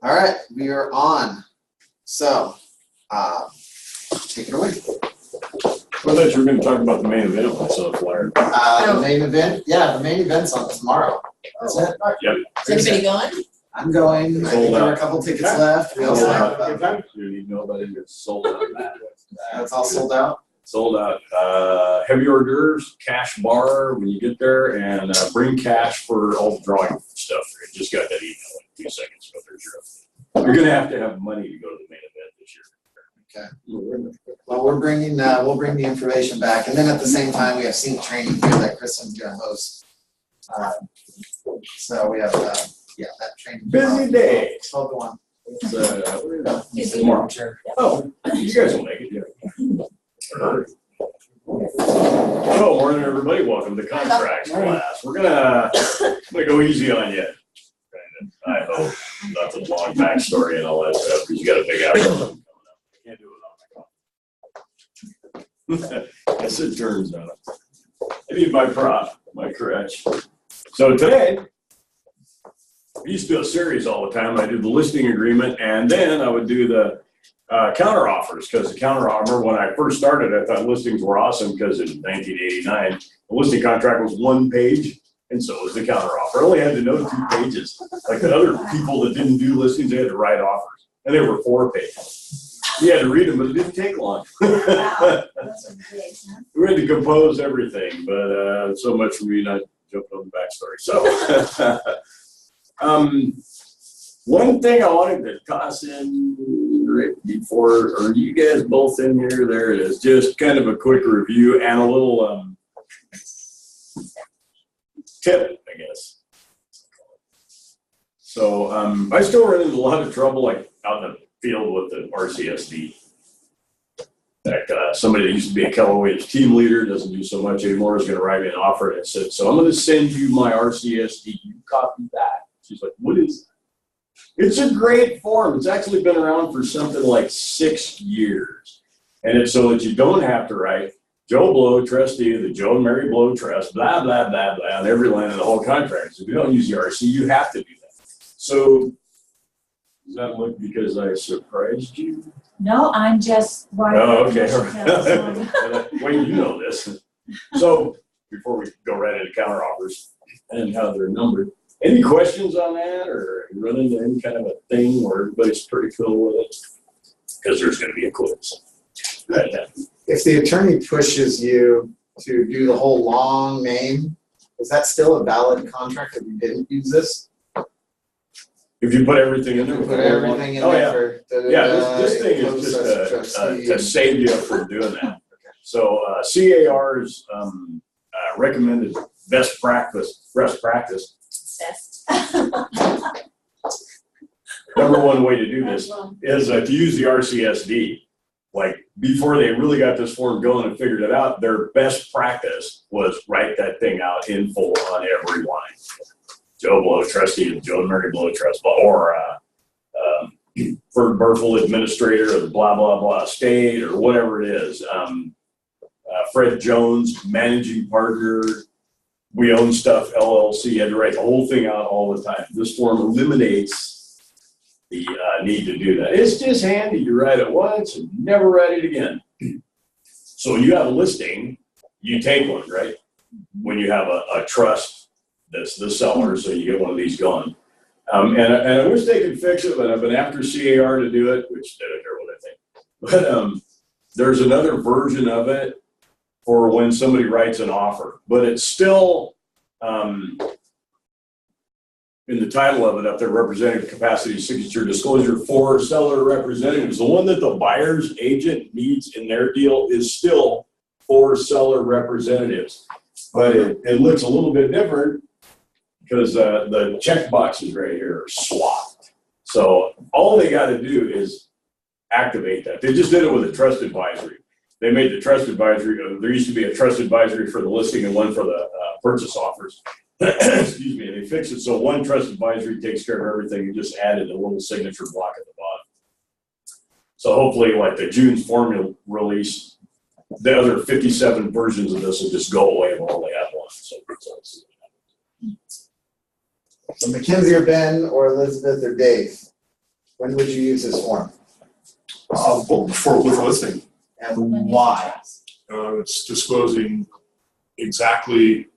All right, we are on. So, take it away. I thought you were going to talk about the main event when I saw the flyer. The main event? Yeah, the main event's on tomorrow. That's it. Yep. Is anybody going? I'm going. I think there are a couple tickets left. We also have You need to know about it. It's sold out. it's all sold out. Sold out. Heavy hors d'oeuvres, cash bar when you get there, and bring cash for all the drawing stuff. I just got that email in 2 seconds ago. There's your. You're going to have money to go to the main event this year. Okay. Well, we'll bring the information back, and then at the same time, we have sync training here that Kristen's going to host. So we have that training. Busy day. So go on. It's tomorrow. Oh, you guys will make it. Yeah. Hello, morning, everybody. Welcome to contracts class. We're gonna go easy on you. I hope that's a long backstory and all that stuff because you got a big outcome coming up. I can't do it on my phone. Yes, it turns out. I need my prop, my crutch. So today, I used to do a series all the time. I did the listing agreement, and then I would do the counter offers, because the counter offer, when I first started, I thought listings were awesome because in 1989, the listing contract was 1 page, and so was the counter offer. I only had to know 2 pages. Like the other people that didn't do listings, they had to write offers, and they were 4 pages. You had to read them, but it didn't take long. Wow. We had to compose everything, but so much for me not jumping on the backstory. So, one thing I wanted to toss in right before, are you guys both in here? There it is. Just kind of a quick review and a little tip, I guess. So I still run into a lot of trouble, like out in the field with the RCSD. Somebody that used to be a Keller Williams team leader, doesn't do so much anymore, is going to write me an offer, and it said, so I'm going to send you my RCSD. You copy that. She's like, what is that? It's a great form. It's actually been around for something like 6 years. And it's so that you don't have to write Joe Blow, trustee of the Joe and Mary Blow Trust, blah, blah, blah, blah, on every line of the whole contract. So if you don't use the RC, you have to do that. So does that look because I surprised you? No, I'm just writing. Oh, okay. Wait, you know this. So before we go right into counter offers and how they're numbered, any questions on that, or run into any kind of a thing where everybody's pretty cool with it? Because there's going to be a quiz. If the attorney pushes you to do the whole long name, is that still a valid contract if you didn't use this? If you put everything in there, put everything in there. This thing is just to save you from doing that. Okay. So CAR's recommended best practice. Number one way to do this is to use the RCSD. Like before they really got this form going and figured it out, their best practice was write that thing out in full on every line. Joe Blow, trustee of Joe and Mary Blow Trust, or Ferd Burfel, administrator of the blah, blah, blah estate, or whatever it is. Fred Jones, managing partner, We Own Stuff, LLC. You had to write the whole thing out all the time. This form eliminates the need to do that. It's just handy. You write it once and never write it again. So when you have a listing, you take one, right? When you have a trust that's the seller, so you get one of these going. And I wish they could fix it, but I've been after CAR to do it, which they don't care what I think. But there's another version of it for when somebody writes an offer, but it's still in the title of it up there, representative capacity signature disclosure for seller representatives. The one that the buyer's agent needs in their deal is still for seller representatives, but it looks a little bit different because the check boxes right here are swapped. So all they got to do is activate that. They just did it with a trust advisory. They made the trust advisory, there used to be a trust advisory for the listing and one for the purchase offers. Excuse me, and they fixed it so one trust advisory takes care of everything and just added a little signature block at the bottom. So hopefully, like the June's formula release, the other 57 versions of this will just go away and we'll only have one. So Mackenzie or Ben or Elizabeth or Dave, When would you use this form? With listing, And why? it's disclosing exactly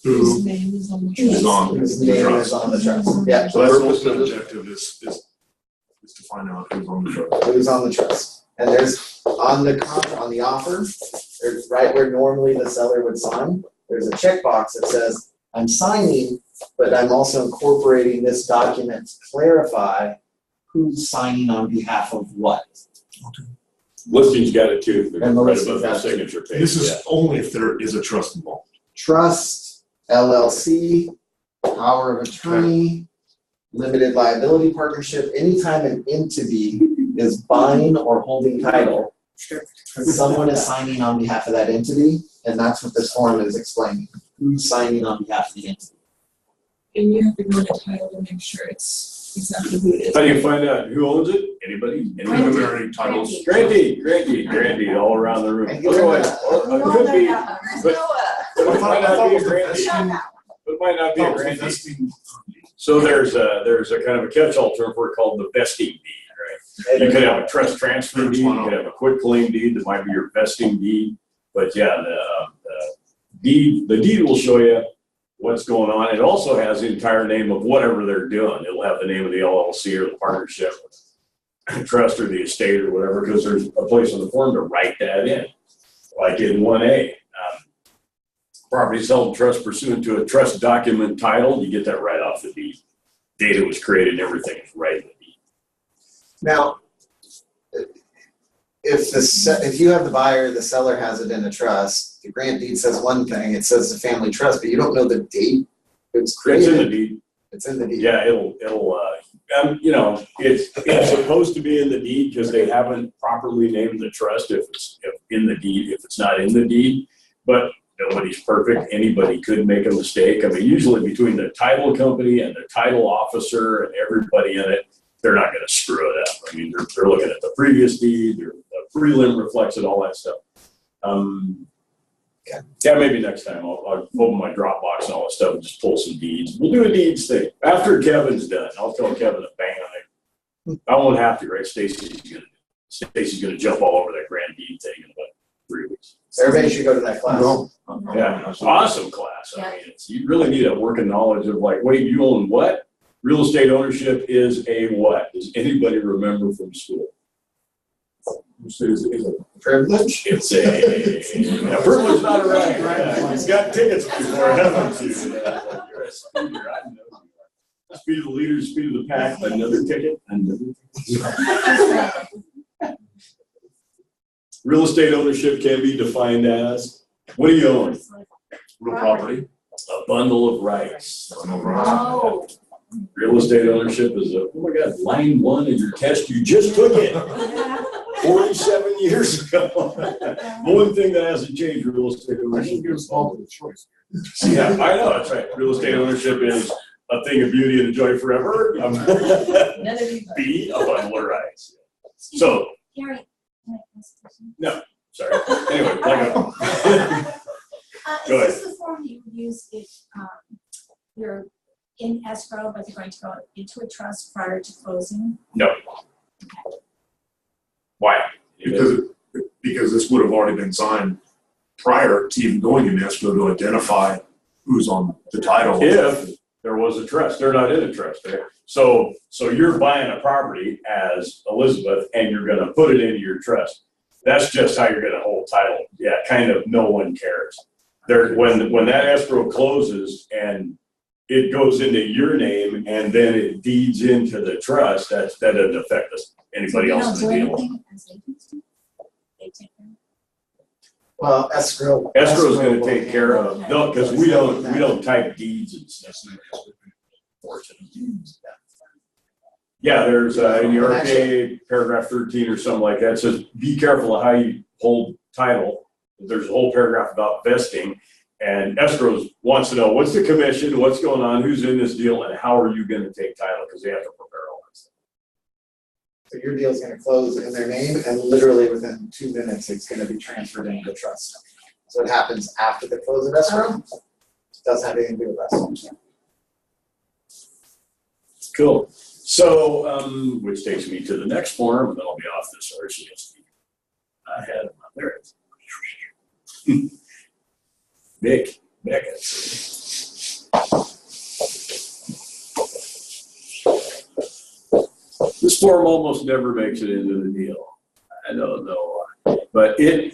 Whose who name is on the is trust? on Whose the name trust. is on the trust? Yeah, So that's the ultimate objective is to find out who's on the trust. who's on the trust. And there's, on the offer, there's right where normally the seller would sign, there's a checkbox that says, I'm signing, but I'm also incorporating this document to clarify who's signing on behalf of what. Listing's got it too, they're And the right listing's above the got it too. signature page. This Yeah. is only if there is a trust involved. Trust, LLC, power of attorney, limited liability partnership, anytime an entity is buying or holding title, someone is signing on behalf of that entity, and that's what this form is explaining. Who's signing on behalf of the entity? And you have to go into title to make sure it's exactly who it is. How do you find out who owns it? Anybody? Preliminary titles. Grantee, all around the room. And give Otherwise, them or it could be, but I it might thought not be it a was the grantee. vesting. It might not be I a thought it was the grantee. vesting. So there's a kind of a catch-all term for it called the vesting deed, right? You could have a trust transfer deed, you could have a quit claim deed, that might be your vesting deed. But yeah, the deed will show you what's going on. It also has the entire name of whatever they're doing. It'll have the name of the LLC or the partnership, trust or the estate or whatever, because there's a place on the form to write that in. Like in 1A, property held in trust pursuant to a trust document title, you get that right off the deed. Data was created and everything is right in the deed. Now, if you have the buyer, the seller has it in a trust, the grant deed says one thing, it says the family trust, but you don't know the date it was It's in the created. deed. It's in the deed. Yeah, it's supposed to be in the deed because they haven't properly named the trust if in the deed, if it's not in the deed. But nobody's perfect. Anybody could make a mistake. I mean, usually between the title company and the title officer and everybody in it, they're not going to screw it up. I mean, they're looking at the previous deed, the prelim reflects it, all that stuff. Yeah, maybe next time I'll open my Dropbox and all that stuff and just pull some deeds. We'll do a deeds thing. After Kevin's done, I'll tell Kevin to bang on it. I won't have to, right? Stacy's gonna jump all over that grand deed thing in about 3 weeks. Everybody should go to that class. Yeah, awesome class. I mean, you really need a working knowledge of like, wait, you own what? Real estate ownership is a what? Does anybody remember from school? Privilege? It's a privilege, not a right. Yeah, you've got tickets before, haven't you? Yeah, you're a speeder, I know you are. Speed of the leader, speed of the pack, another ticket, another ticket. Real estate ownership can be defined as, what do you own? Real property. A bundle of rights. Oh. Real estate ownership is oh my God, line 1 of your test, you just took it 47 years ago. One thing that hasn't changed, real estate I ownership. should give us all the choice. Yeah, I know, that's right. Real estate ownership is a thing of beauty and a joy forever. None of these. B, a bundle of rights. So, Gary, can I ask a question? sorry. Anyway, like Go Go Is this the form you would use if you're in escrow, but you're going to go into a trust prior to closing? no. Why? Because this would have already been signed prior to even going in escrow to identify who's on the title. If there was a trust, they're not in a trust, right? So you're buying a property as Elizabeth and you're gonna put it into your trust. That's just how you're gonna hold title. Yeah, kind of no one cares. When that escrow closes and it goes into your name and then it deeds into the trust, that doesn't affect anybody else in the deal. They don't do anything as agents do? They take care of it? Well, escrow. Escrow's gonna take care of, no, because we don't type deeds and stuff. Yeah, there's in the RPA paragraph 13 or something like that, it says be careful of how you hold title. There's a whole paragraph about vesting, and escrows wants to know what's the commission, what's going on, who's in this deal, and how are you going to take title, because they have to prepare all that stuff. So your deal's gonna close in their name, and literally within 2 minutes, it's gonna be transferred into the trust. So it happens after the close of escrow. Doesn't have anything to do with us. Cool. So, which takes me to the next form, and then I'll be off this RCSD. I had it. There it is. Nick, this form almost never makes it into the deal. I don't know why, but it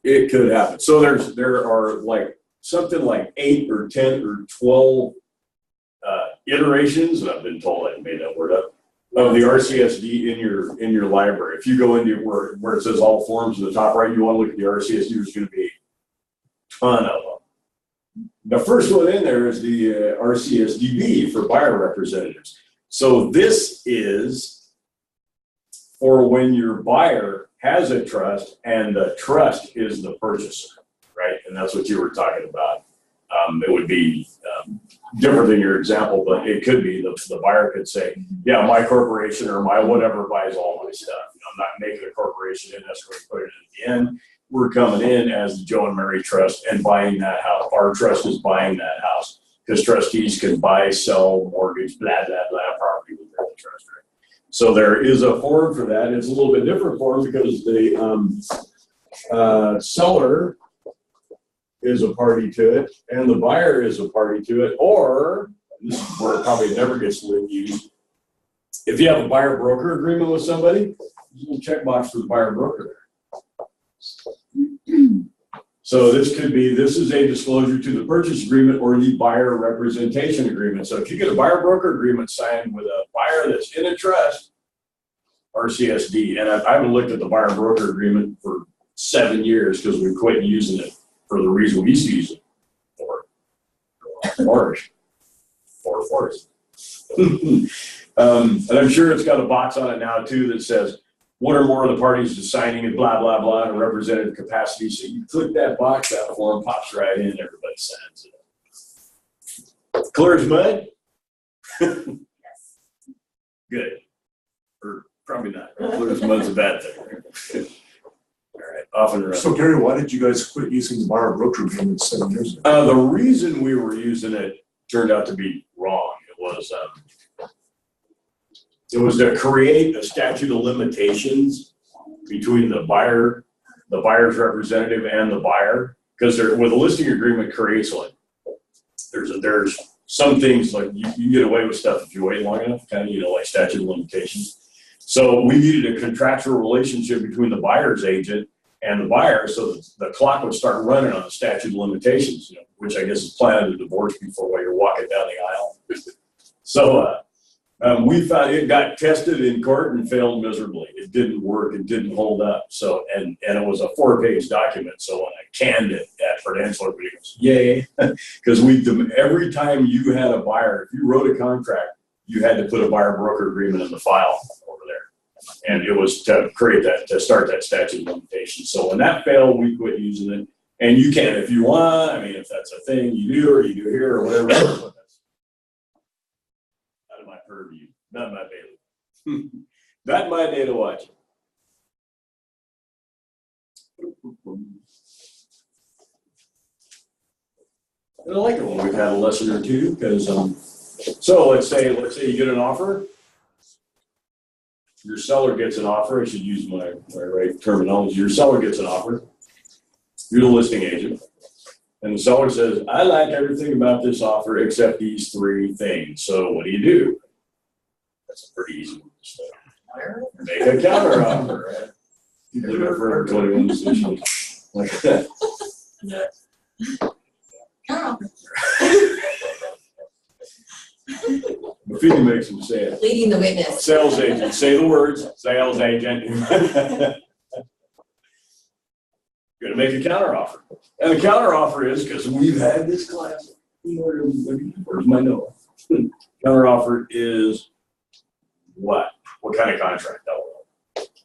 could happen. So there are like something like 8 or 10 or 12 iterations, and I've been told I made that word up, of the RCSD in your library. If you go into where it says all forms in the top right, you want to look at the RCSD, there's going to be a ton of them. The first one in there is the RCSDB for buyer representatives. So this is for when your buyer has a trust and the trust is the purchaser, right? And that's what you were talking about. It would be different than your example, but it could be the buyer could say, yeah, my corporation or my whatever buys all my stuff. I'm not making a corporation in escrow and put it at the end. We're coming in as the Joe and Mary Trust and buying that house. Our trust is buying that house because trustees can buy, sell, mortgage, blah, blah, blah, property with their trust, right? So there is a form for that. It's a little bit different form because the seller is a party to it and the buyer is a party to it, or this is where it probably never gets used. If you have a buyer broker agreement with somebody, there's a little checkbox for the buyer broker there. So this is a disclosure to the purchase agreement or the buyer representation agreement. So if you get a buyer broker agreement signed with a buyer that's in a trust, RCSD, and I haven't looked at the buyer broker agreement for 7 years because we quit using it for the reason we used to use it for forest. And I'm sure it's got a box on it now too that says one or more of the parties is signing it, blah, blah, blah, in a representative capacity. So you click that box, that form pops right in, everybody signs it. Clear as mud? Yes. Good. Or probably not. Clear as mud's a bad thing. All right, off and running. So Gary, why did you guys quit using the buyer broker agreement 7 years ago? The reason we were using it turned out to be wrong. It was to create a statute of limitations between the buyer's representative and the buyer, because with a listing agreement creates one. There's some things like you can get away with stuff if you wait long enough, kind of, like statute of limitations. So we needed a contractual relationship between the buyer's agent and the buyer, so that the clock would start running on the statute of limitations, which I guess is planning a divorce before while you're walking down the aisle. So we found it got tested in court and failed miserably. It didn't work. It didn't hold up. So, and it was a 4-page document. So when I canned it at Prudential, everybody goes, yay. Because every time you had a buyer, if you wrote a contract, you had to put a buyer broker agreement in the file over there. And it was to create that, to start that statute of limitations. So when that failed, we quit using it. And you can, if you want, I mean, if that's a thing you do or you do here or whatever. Out of my purview, not my bailiwick. Not my day to watch. And I like it when we've had a lesson or two, because so let's say you get an offer. Your seller gets an offer. I should use my right terminology. Your seller gets an offer. You're the listing agent. And the seller says, I like everything about this offer except these 3 things. So what do? That's a pretty easy one to say. Make a counter offer, right? You live there for 21 decisions like that. Buffini makes him say it. Leading the witness. Sales agent, say the words, sales agent. Going to make a counter offer. And the counter offer is, because we've had this class, where's my note? Counter offer is what? What kind of contract?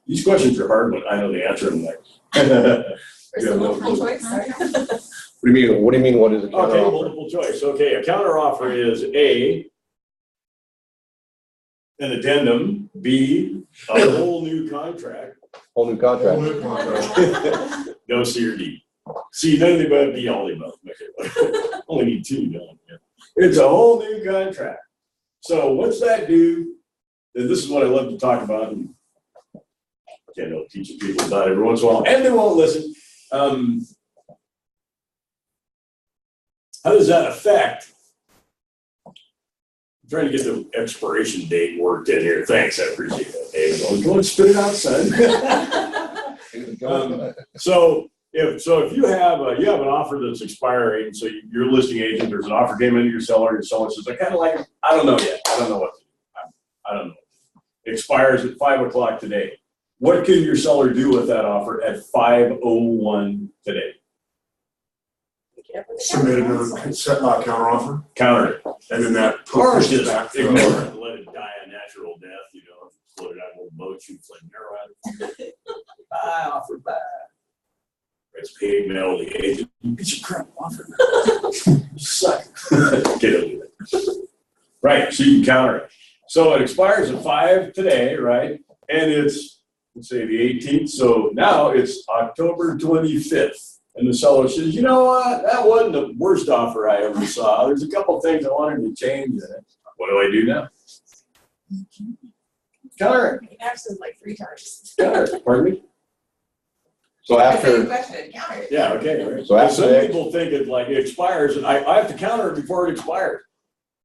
These questions are hard, but I know the answer. I'm like, There's a multiple choice. What do you mean? What is a counter okay, offer? multiple choice. Okay, a counter offer is A, an addendum, B, a whole new contract. Whole new contract. No C or D. C, none of the above, D, all the above. Only need 2, don't you? It's a whole new contract. So what's that do? And this is what I love to talk about. And again, I'll teach people about it every once in a while, and they won't listen. How does that affect? I'm trying to get the expiration date worked in here. Thanks, I appreciate that, Dave. Go and spit it out, son. So if you have an offer that's expiring, so you're a listing agent, there's an offer came into your seller, your seller says, I kind of like it. I don't know yet. I don't know what to do. I don't know. It expires at 5 o'clock today. What can your seller do with that offer at 5:01 today? Submit another counter offer, Counter it. and then that Or pushes just back. ignore it and let it die a natural death, you know, float it out of a little boat, shoot flame arrow at it. I offer back. It's paid mail to the agent. It's your crap offer. You suck. Get over it. Right, so you can counter it. So it expires at 5 today, right? And it's, let's say the 18th. So now it's October 25th. And the seller says, you know what? That wasn't the worst offer I ever saw. There's a couple things I wanted to change in it. What do I do now? Counter it. He asked us like 3 times. Counter it. Pardon me? So Same after, question, counter. Yeah, okay. Right. So after some that- people think it like it expires, and I have to counter it before it expires.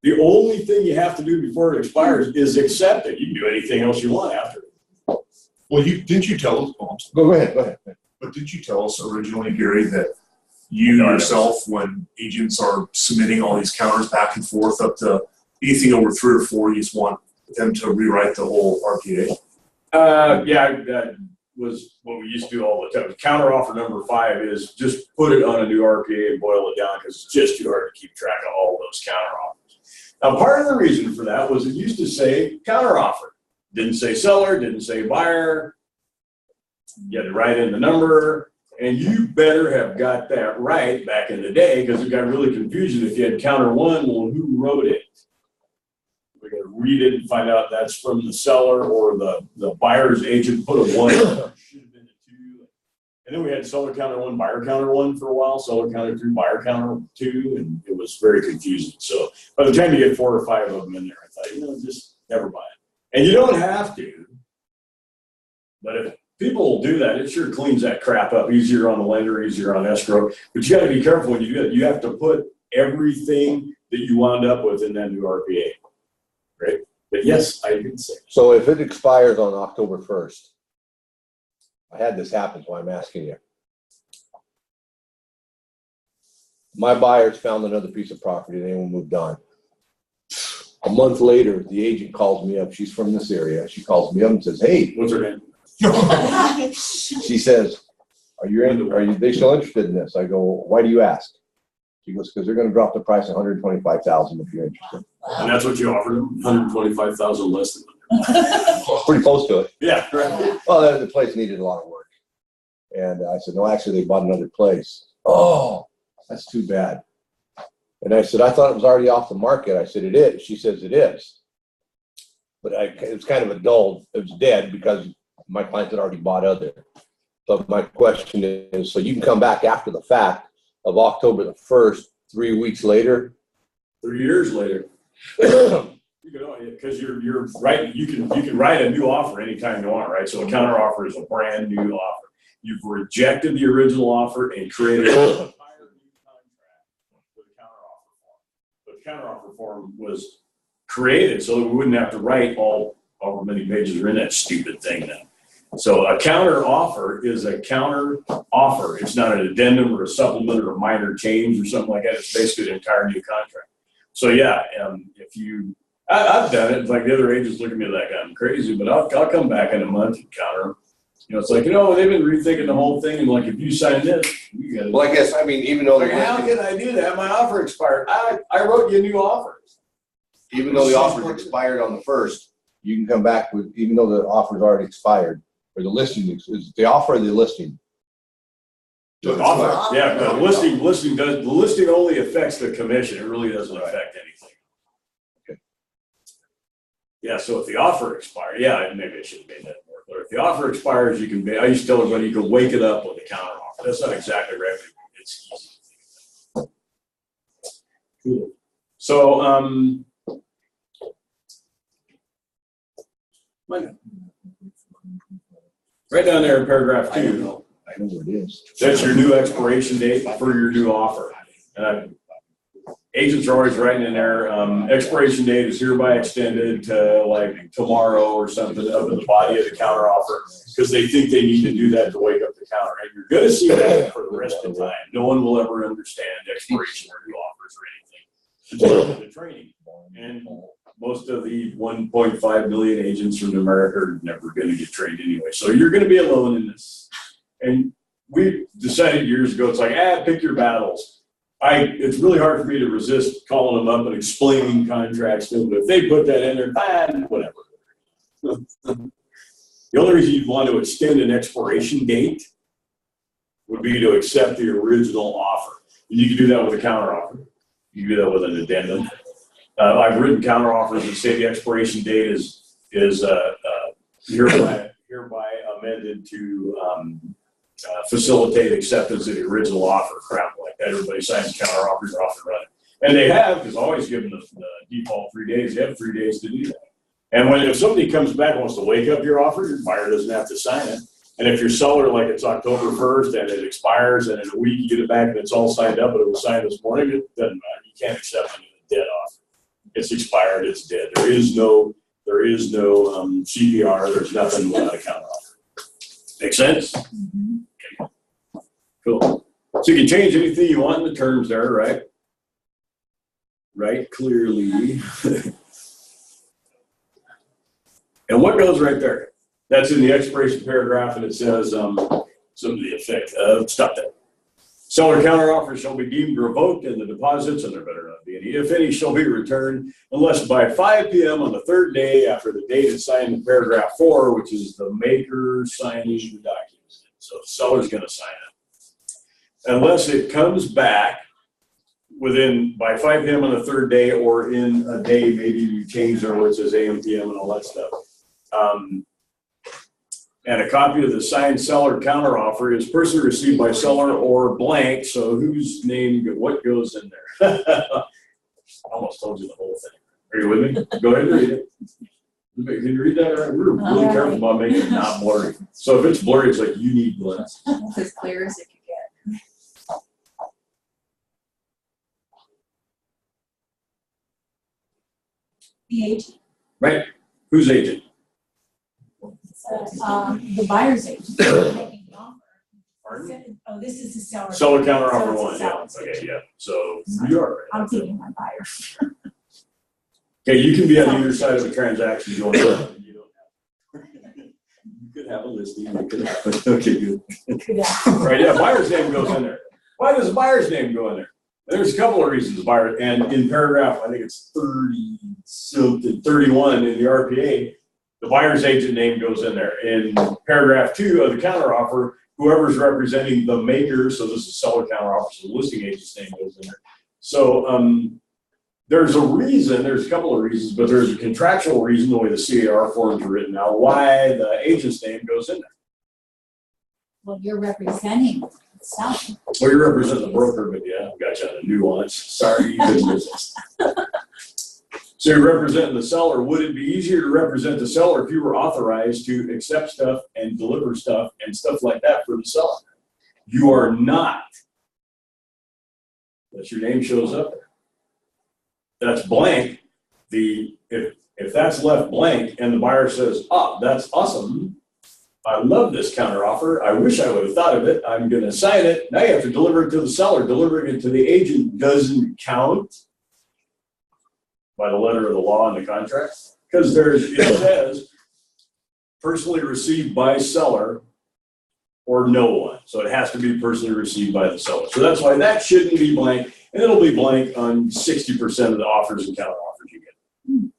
The only thing you have to do before it expires is accept it. You can do anything else you want after it. Well, didn't you tell us, go ahead. but didn't you tell us originally, Gary, that you yourself, when agents are submitting all these counters back and forth up to anything over 3 or 4, you just want them to rewrite the whole RPA? Yeah, that was what we used to do all the time. Counter offer number 5 is just put it on a new RPA and boil it down because it's just too hard to keep track of all those counter offers. Now, part of the reason for that was it used to say counter offer. Didn't say seller, didn't say buyer. You had to write in the number, and you better have got that right back in the day because it got really confusing if you had counter 1, well, who wrote it? We got to read it and find out that's from the seller or the buyer's agent put a 1. Should have been a 2. And then we had seller counter 1, buyer counter 1 for a while, seller counter 2, buyer counter 2, and it was very confusing. So by the time you get 4 or 5 of them in there, I thought, just never buy it. And you don't have to, but if people will do that, it sure cleans that crap up easier on the lender, easier on escrow. But you got to be careful when you do it. You have to put everything that you wound up with in that new RPA. Right? But yes, I did say. So if it expires on October 1st, I had this happen, so I'm asking you. My buyers found another piece of property, they moved on. A month later, the agent calls me up. She's from this area. She calls me up and says, hey, What's her name? she says, are they still interested in this? I go, why do you ask? She goes, because they're going to drop the price $125,000 if you're interested. And that's what you offered them? $125,000 less than. Pretty close to it. Yeah, right. Well, the place needed a lot of work. And I said, no, actually, they bought another place. Oh, that's too bad. And I said, I thought it was already off the market. I said, it is. She says it is. But it was kind of a dull, it was dead because my client had already bought other. But my question is, so you can come back after the fact of October the 1st, 3 weeks later? 3 years later. Because you're right, you can write a new offer anytime you want, right? So a counter offer is a brand new offer. You've rejected the original offer and created an entire new contract with a counter offer form. The counter offer form was created so that we wouldn't have to write all however many pages are in that stupid thing now. So a counter offer is a counter offer. It's not an addendum or a supplement or a minor change or something like that. It's basically an entire new contract. So yeah, I've done it. It's like the other agents look at me like I'm crazy, but I'll come back in a month and counter them. It's like, they've been rethinking the whole thing, and like, if you sign this, you got it. Well, I guess, even though Like, how can I do that? My offer expired. I wrote you a new offer. even though the offer expired on the 1st, you can come back with, even though the offer's already expired, or the listing is the offer or the listing? The offer, yeah, the listing only affects the commission. It really doesn't affect anything. Okay. Yeah, so if the offer expires, maybe I should have made that more clear. If the offer expires, I used to tell everybody you can wake it up with a counter offer. That's not exactly revenue. It's easy. Cool. So, Right down there in paragraph I don't 2, know. I know where it is. that's your new expiration date for your new offer. Agents are always writing in there, expiration date is hereby extended to like tomorrow or something up in the body of the counter offer, because they think they need to do that to wake up the counter. And you're gonna see that for the rest of the time. No one will ever understand expiration or new offers or anything until the training. And most of the 1.5 million agents in America are never gonna get trained anyway. So you're gonna be alone in this. And we decided years ago, it's like, pick your battles. It's really hard for me to resist calling them up and explaining contracts to them, but if they put that in there, fine, whatever. The only reason you'd want to extend an expiration date would be to accept the original offer. And you can do that with a counter offer. You can do that with an addendum. I've written counter offers that say the expiration date is hereby amended to facilitate acceptance of the original offer, crap like that. Everybody signs counter offers, are off and running. And they have, because always given the default 3 days, they have 3 days to do that. And if somebody comes back and wants to wake up your offer, your buyer doesn't have to sign it. And if your seller, like it's October 1st and it expires and in a week you get it back and it's all signed up, but it was signed this morning, it doesn't matter. You can't accept it as a dead offer. It's expired, it's dead. There is no CPR, there's nothing without a counter offer. Make sense? Mhm. Okay. Cool. So you can change anything you want in the terms there, right? Right, clearly. And what goes right there? That's in the expiration paragraph, and it says something to the effect of, stop that. Seller counteroffer shall be deemed revoked, and the deposits, and there better not be any, if any, shall be returned unless by 5 p.m. on the third day after the date is signed in paragraph 4, which is the maker signing the documents. So the seller's going to sign it. Unless it comes back by 5 p.m. on the third day, or in a day, maybe you change there where it says AM, PM, and all that stuff. And a copy of the signed seller counteroffer is personally received by seller or blank. So whose name, what goes in there? I almost told you the whole thing. Are you with me? Go ahead and read it. Can you read that? We're really careful about making it not blurry. So if it's blurry, it's like you need glasses. It's as clear as it could get. The agent, Right? Whose agent? the buyer's agent. Making the offer. Pardon? Oh, this is the seller. Seller counteroffer So it's one, the yeah. seller's Okay, agent. yeah. So you are right. I'm thinking my buyer. Okay, you can be on either side of the transaction going on. You don't have. You could have a listing. You could have. Okay, good. Right, yeah, buyer's name goes in there. Why does the buyer's name go in there? There's a couple of reasons, buyer, and in paragraph, I think it's 31 in the RPA, the buyer's agent name goes in there. In paragraph 2 of the counteroffer, whoever's representing the maker, so this is seller counteroffer, so the listing agent's name goes in there. So there's a couple of reasons, but there's a contractual reason, the way the CAR forms are written now, why the agent's name goes in there. Well, you're representing the seller. Well, you represent the broker, but yeah, I've got you on a nuance. Sorry, you couldn't resist. So you're representing the seller. Would it be easier to represent the seller if you were authorized to accept stuff and deliver stuff and stuff like that for the seller? You are not. Unless your name shows up there. That's blank. If that's left blank and the buyer says, that's awesome. I love this counteroffer. I wish I would have thought of it. I'm going to sign it. Now you have to deliver it to the seller. Delivering it to the agent doesn't count by the letter of the law in the contract, because it says personally received by seller or no one. So it has to be personally received by the seller. So that's why that shouldn't be blank, and it'll be blank on 60% of the offers and counteroffers you get.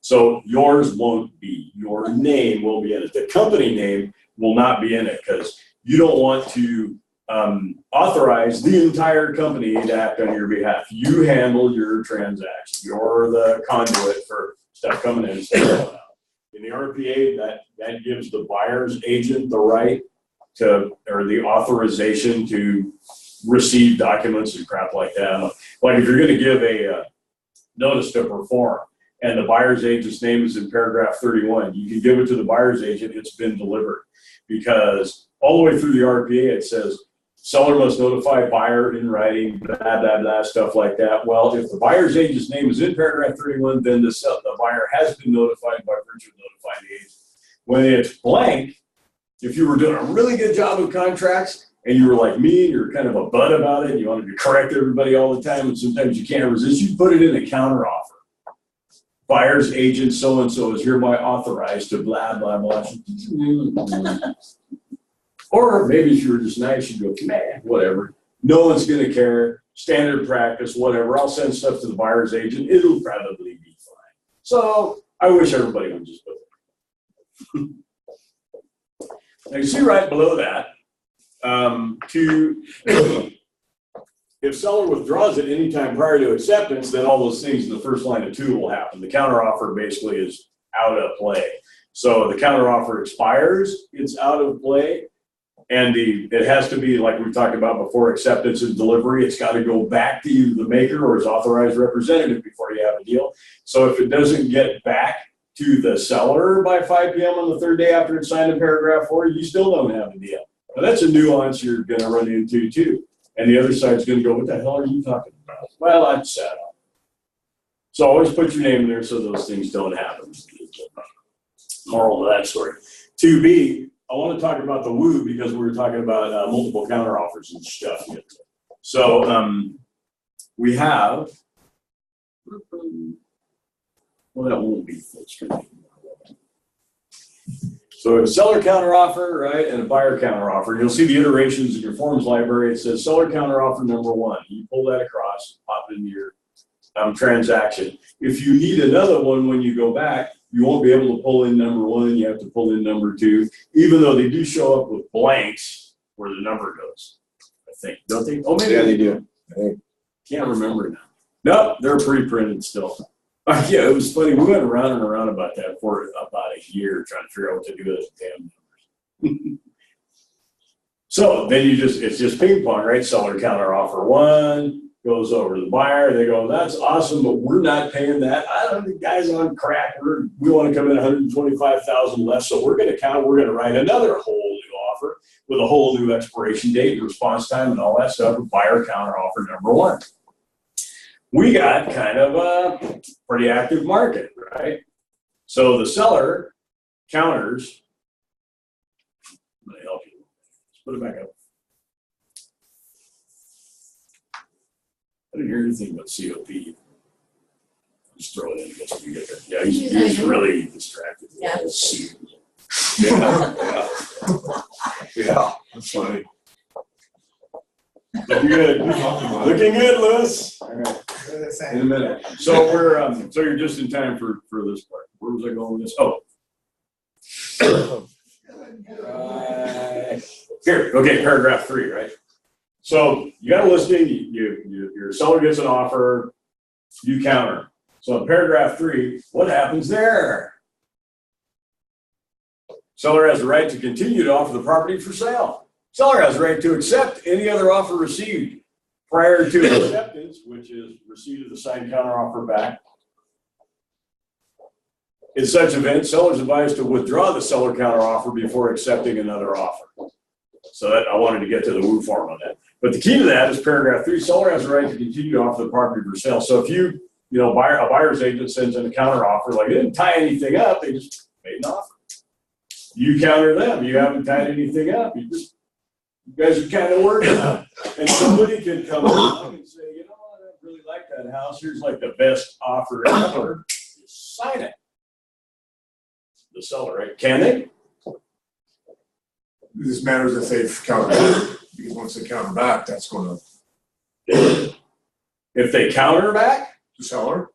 So yours won't be. Your name will be in it. The company name will not be in it, because you don't want to authorize the entire company to act on your behalf. You handle your transaction. You're the conduit for stuff coming in and stuff going out. In the RPA, that gives the buyer's agent the right to, or the authorization to receive documents and crap like that. Like if you're going to give a notice to perform, and the buyer's agent's name is in paragraph 31, you can give it to the buyer's agent, it's been delivered. Because all the way through the RPA, it says, seller must notify buyer in writing, blah, blah, blah, stuff like that. Well, if the buyer's agent's name is in paragraph 31, then the buyer has been notified by virtue of notifying the agent. When it's blank, if you were doing a really good job with contracts and you were like me, you're kind of a butt about it, and you wanted to correct everybody all the time, and sometimes you can't resist, you put it in a counter offer. Buyer's agent so-and-so is hereby authorized to blah, blah, blah. Or maybe if you were just nice, you'd go, man, whatever. No one's going to care. Standard practice, whatever. I'll send stuff to the buyer's agent. It'll probably be fine. So I wish everybody would just put it. Now you see right below that, if seller withdraws at any time prior to acceptance, then all those things in the first line of 2 will happen. The counteroffer basically is out of play. So the counteroffer expires, it's out of play. And it has to be, like we talked about before, acceptance and delivery. It's got to go back to either the maker or his authorized representative before you have a deal. So if it doesn't get back to the seller by 5 p.m. on the 3rd day after it's signed in paragraph 4, you still don't have a deal. Now that's a nuance you're going to run into too. And the other side's going to go, what the hell are you talking about? Well, I'm sad on it. So always put your name in there so those things don't happen. Moral of that story. 2B, I want to talk about the woo because we were talking about multiple counteroffers and stuff. So we have, well, that won't be full screen. So a seller counteroffer, right, and a buyer counteroffer. You'll see the iterations in your forms library. It says seller counteroffer number 1. You pull that across, pop it into your transaction. If you need another one when you go back, you won't be able to pull in number 1. You have to pull in number 2, even though they do show up with blanks where the number goes. I think, don't they? Oh, maybe Yeah, they do. Can't remember now. No, they're pre-printed still. Yeah, it was funny. We went around and around about that for about a year trying to figure out what to do with those damn numbers. So then it's just ping pong, right? Seller counter offer 1 goes over to the buyer. They go, that's awesome, but we're not paying that. I don't think guys on crack. We want to come in 125,000 less, so we're going to write another whole new offer with a whole new expiration date, response time, and all that stuff. With buyer counter offer number 1. We got kind of a pretty active market, right? So the seller counters. I'm going to help you. Let's put it back up. I didn't hear anything about COP. Just throw it in. I guess we get there. Yeah, he's really distracted. Yeah. Yeah, that's funny. Looking good. Looking good, Louis. All right. In a minute. So we're so you're just in time for this part. Where was I going with this? Oh. Here. Okay, paragraph 3, right? So you got a listing, your seller gets an offer, you counter. So in paragraph 3, what happens there? Seller has the right to continue to offer the property for sale. Seller has the right to accept any other offer received prior to acceptance, which is receipt of the signed counteroffer back. In such event, seller is advised to withdraw the seller counteroffer before accepting another offer. So that I wanted to get to the woo form on that. But the key to that is paragraph 3, seller has the right to continue to offer the property for sale. So if a buyer's agent sends in a counteroffer, like they didn't tie anything up, they just made an offer. You counter them, you haven't tied anything up, you guys are kind of working on it. And somebody can come along and say, you know what, I really like that house. Here's like the best offer ever. Just sign it. The seller, right? Can they? This matters if they've countered back, because once they counter back, that's going to. If they counter back? The seller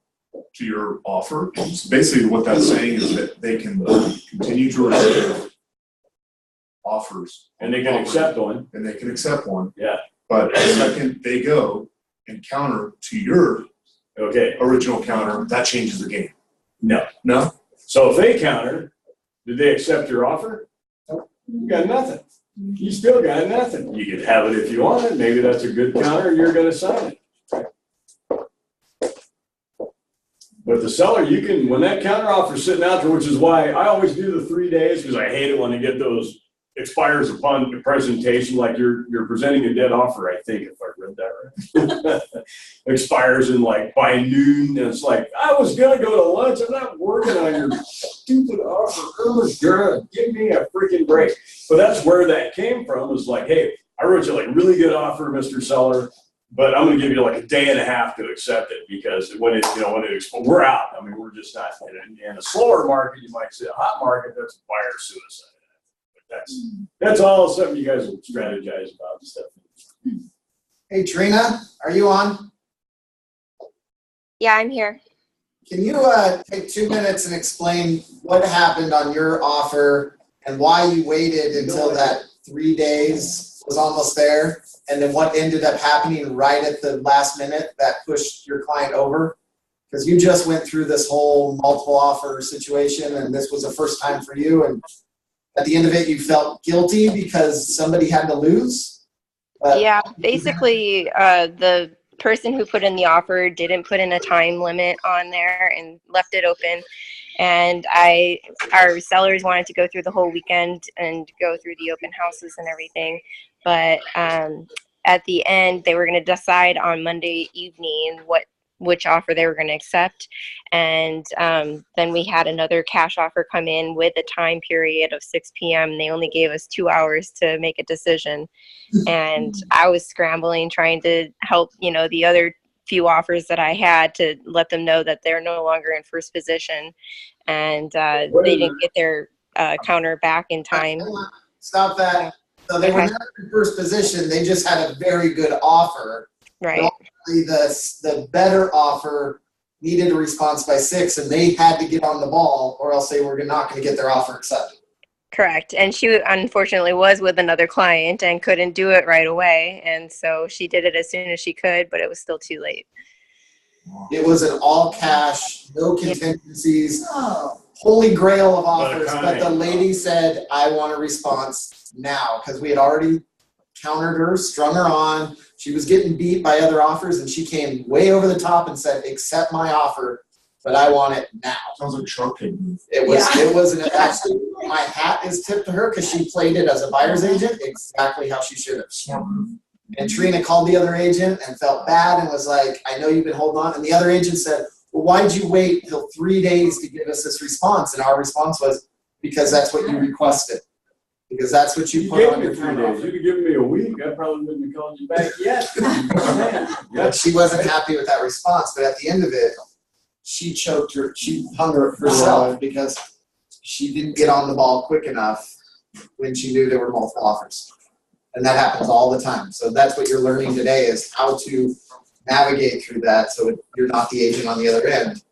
to your offer. So basically what that's saying is that they can continue to receive offers. And they can accept one. And they can accept one. Yeah. But the second they go and counter to your original counter, that changes the game. No. No? So if they counter, did they accept your offer? You got nothing. You still got nothing. You could have it if you want it. Maybe that's a good counter and you're going to sign it. But the seller, you can, when that counteroffer's sitting out there, which is why I always do the 3 days, because I hate it when I get those expires upon the presentation, like you're presenting a dead offer, I think, if I read that right. Expires in like by noon, and it's like, I was gonna go to lunch, I'm not working on your stupid offer. Oh, God, give me a freaking break. But that's where that came from, was like, hey, I wrote you like a really good offer, Mr. Seller, but I'm gonna give you like a day and a half to accept it, because when it, we're out. I mean, we're just not, in a slower market, you might say a hot market, that's buyer suicide. That's all something you guys will strategize about and stuff. Hey, Trina, are you on? Yeah, I'm here. Can you take 2 minutes and explain what happened on your offer and why you waited until that 3 days was almost there, and then what ended up happening right at the last minute that pushed your client over? Because you just went through this whole multiple offer situation, and this was the first time for you, and at the end of it, you felt guilty because somebody had to lose? Yeah, basically, the person who put in the offer didn't put in a time limit on there and left it open. And our sellers wanted to go through the whole weekend and go through the open houses and everything. But at the end, they were going to decide on Monday evening which offer they were going to accept. And then we had another cash offer come in with a time period of 6 p.m. They only gave us 2 hours to make a decision. And I was scrambling, trying to help, the other few offers that I had, to let them know that they're no longer in first position. And they didn't get their counter back in time. Stop that. So they were never in first position. They just had a very good offer. Right. The better offer needed a response by 6, and they had to get on the ball, or else they were not going to get their offer accepted. Correct. And she unfortunately was with another client and couldn't do it right away. And so she did it as soon as she could, but it was still too late. It was an all cash, no contingencies, holy grail of offers. But the lady said, I want a response now, because we had already countered her, strung her on. She was getting beat by other offers, and she came way over the top and said, accept my offer, but I want it now. Sounds like a Shark Tank move. It was actually, my hat is tipped to her, because she played it as a buyer's agent exactly how she should have. Smart move. And Trina called the other agent and felt bad and was like, I know you've been holding on. And the other agent said, well, why'd you wait till 3 days to give us this response? And our response was, because that's what you requested. Because that's what you put on your 3 days. You'd have given me a week, I probably wouldn't have called you back yet. But she wasn't happy with that response. But at the end of it, she choked her, she hung her herself because she didn't get on the ball quick enough when she knew there were multiple offers. And that happens all the time. So that's what you're learning today, is how to navigate through that so you're not the agent on the other end.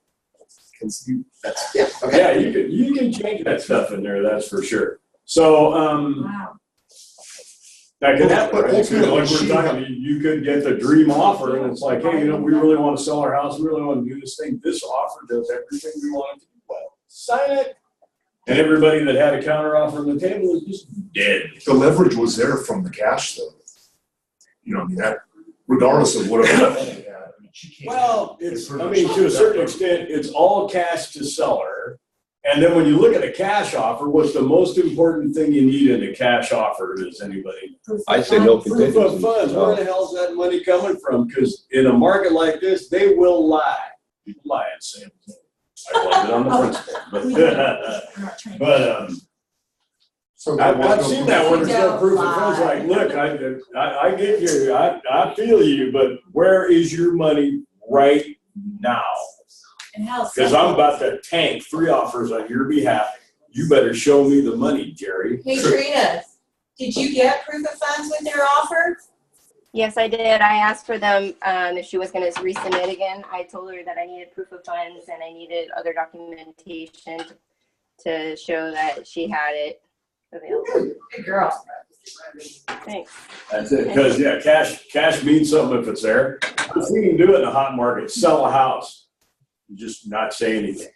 Yeah, you can change that stuff in there, that's for sure. So, Wow. that could happen, right? Like we're talking, you could get the dream offer, and it's like, hey, we really want to sell our house, we really want to do this thing. This offer does everything we want it to do. Well, sign it. And everybody that had a counter offer on the table is just dead. The leverage was there from the cash, though. That regardless of whatever they had. Well, to a certain extent, it's all cash to seller. And then when you look at a cash offer, what's the most important thing you need in a cash offer? Does anybody? I say no Proof contingency. of funds. Where the hell is that money coming from? Because in a market like this, they will lie. People lie and say, I blame it on the principal. But I've seen that when there's no proof of funds. Like, look, I get you, I feel you, but where is your money right now? Because I'm about to tank 3 offers on your behalf. You better show me the money, Jerry. Hey, Trina, did you get proof of funds with your offer? Yes, I did. I asked for them if she was going to resubmit again. I told her that I needed proof of funds and I needed other documentation to show that she had it available. Good girl. Thanks. That's it. Because cash means something if it's there. If we can do it in a hot market, sell a house. Just not say anything.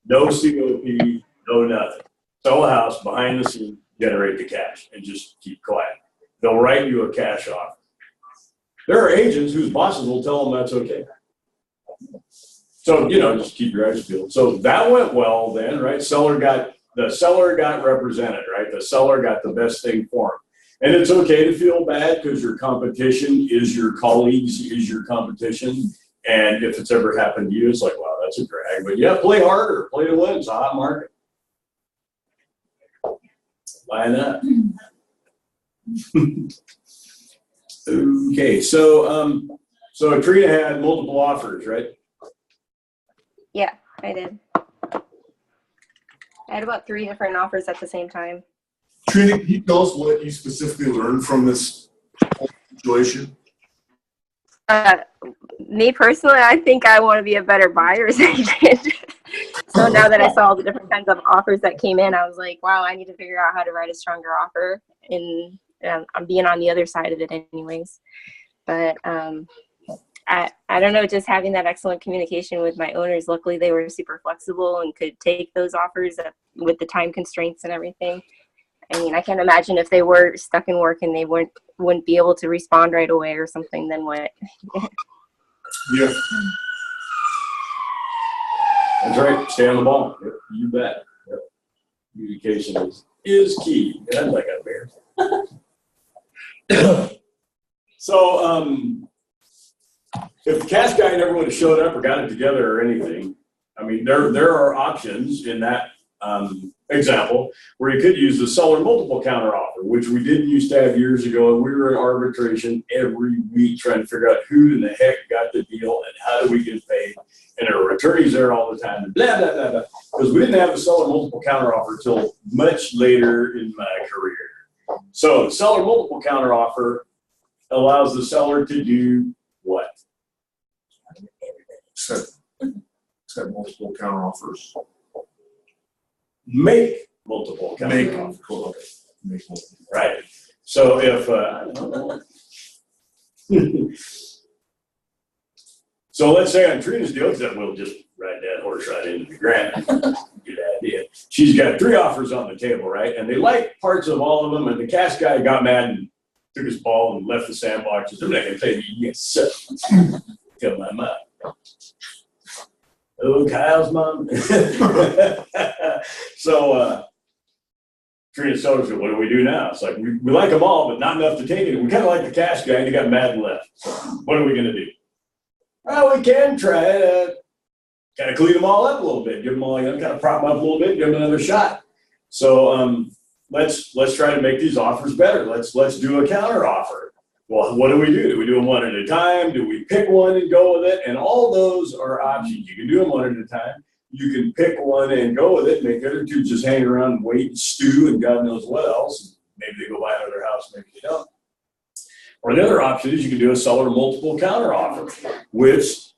No COP, no nothing. Sell a house behind the scene, generate the cash, and just keep quiet. They'll write you a cash offer. There are agents whose bosses will tell them that's okay. So, you know, just keep your eyes peeled. So that went well then, right? The seller got represented, right? The seller got the best thing for him. And it's okay to feel bad because your competition is your colleagues, is your competition. And if it's ever happened to you, it's like, wow, that's a drag. But yeah, play harder, play to win. It's a hot market. Line up. Okay, so Trina had multiple offers, right? Yeah, I did. I had about 3 different offers at the same time. Trina, can you tell us what you specifically learned from this whole situation? Me personally, I think I want to be a better buyer's agent. So now that I saw all the different kinds of offers that came in, I was like, wow, I need to figure out how to write a stronger offer. And I'm being on the other side of it anyways. But I don't know, just having that excellent communication with my owners. Luckily, they were super flexible and could take those offers with the time constraints and everything. I mean, I can't imagine if they were stuck in work and they wouldn't be able to respond right away or something, then what? Yeah. That's right. Stay on the ball. Yep, you bet. Yep. Communication is key. Yeah, like a bear. So, if the cash guy never would have showed up or got it together or anything, I mean, there are options in that example where you could use the seller multiple counter offer, which we didn't used to have years ago. And we were in arbitration every week trying to figure out who in the heck got the deal and how do we get paid. And there were attorneys there all the time and blah, blah, blah, blah. Because we didn't have the seller multiple counter offer until much later in my career. So the seller multiple counter offer allows the seller to do what? Set multiple counter offers. Make multiple counter offers. Cool. Make multiple. Right. So if, I don't know. So let's say on Trina's deal, because we'll just ride that horse right into the ground. Good idea. She's got 3 offers on the table, right? And they like parts of all of them. And the cash guy got mad and took his ball and left the sandbox. I'm not going to tell you, yes, sir. Tell my mom. Oh, Kyle's mom. So, Trina Soder said, what do we do now? It's like, we like them all, but not enough to take it. We kind of like the cash guy and he got mad and left. So what are we going to do? Well, we can try to kind of clean them all up a little bit, give them all, kind of prop them up a little bit, give them another shot. So, let's try to make these offers better. Let's do a counter offer. Well, what do? Do we do them one at a time? Do we pick one and go with it? And all those are options. You can do them one at a time. You can pick one and go with it. Make the other 2 just hang around and wait and stew and God knows what else. Maybe they go buy another house, maybe they don't. Or the other option is you can do a seller multiple counter offer, which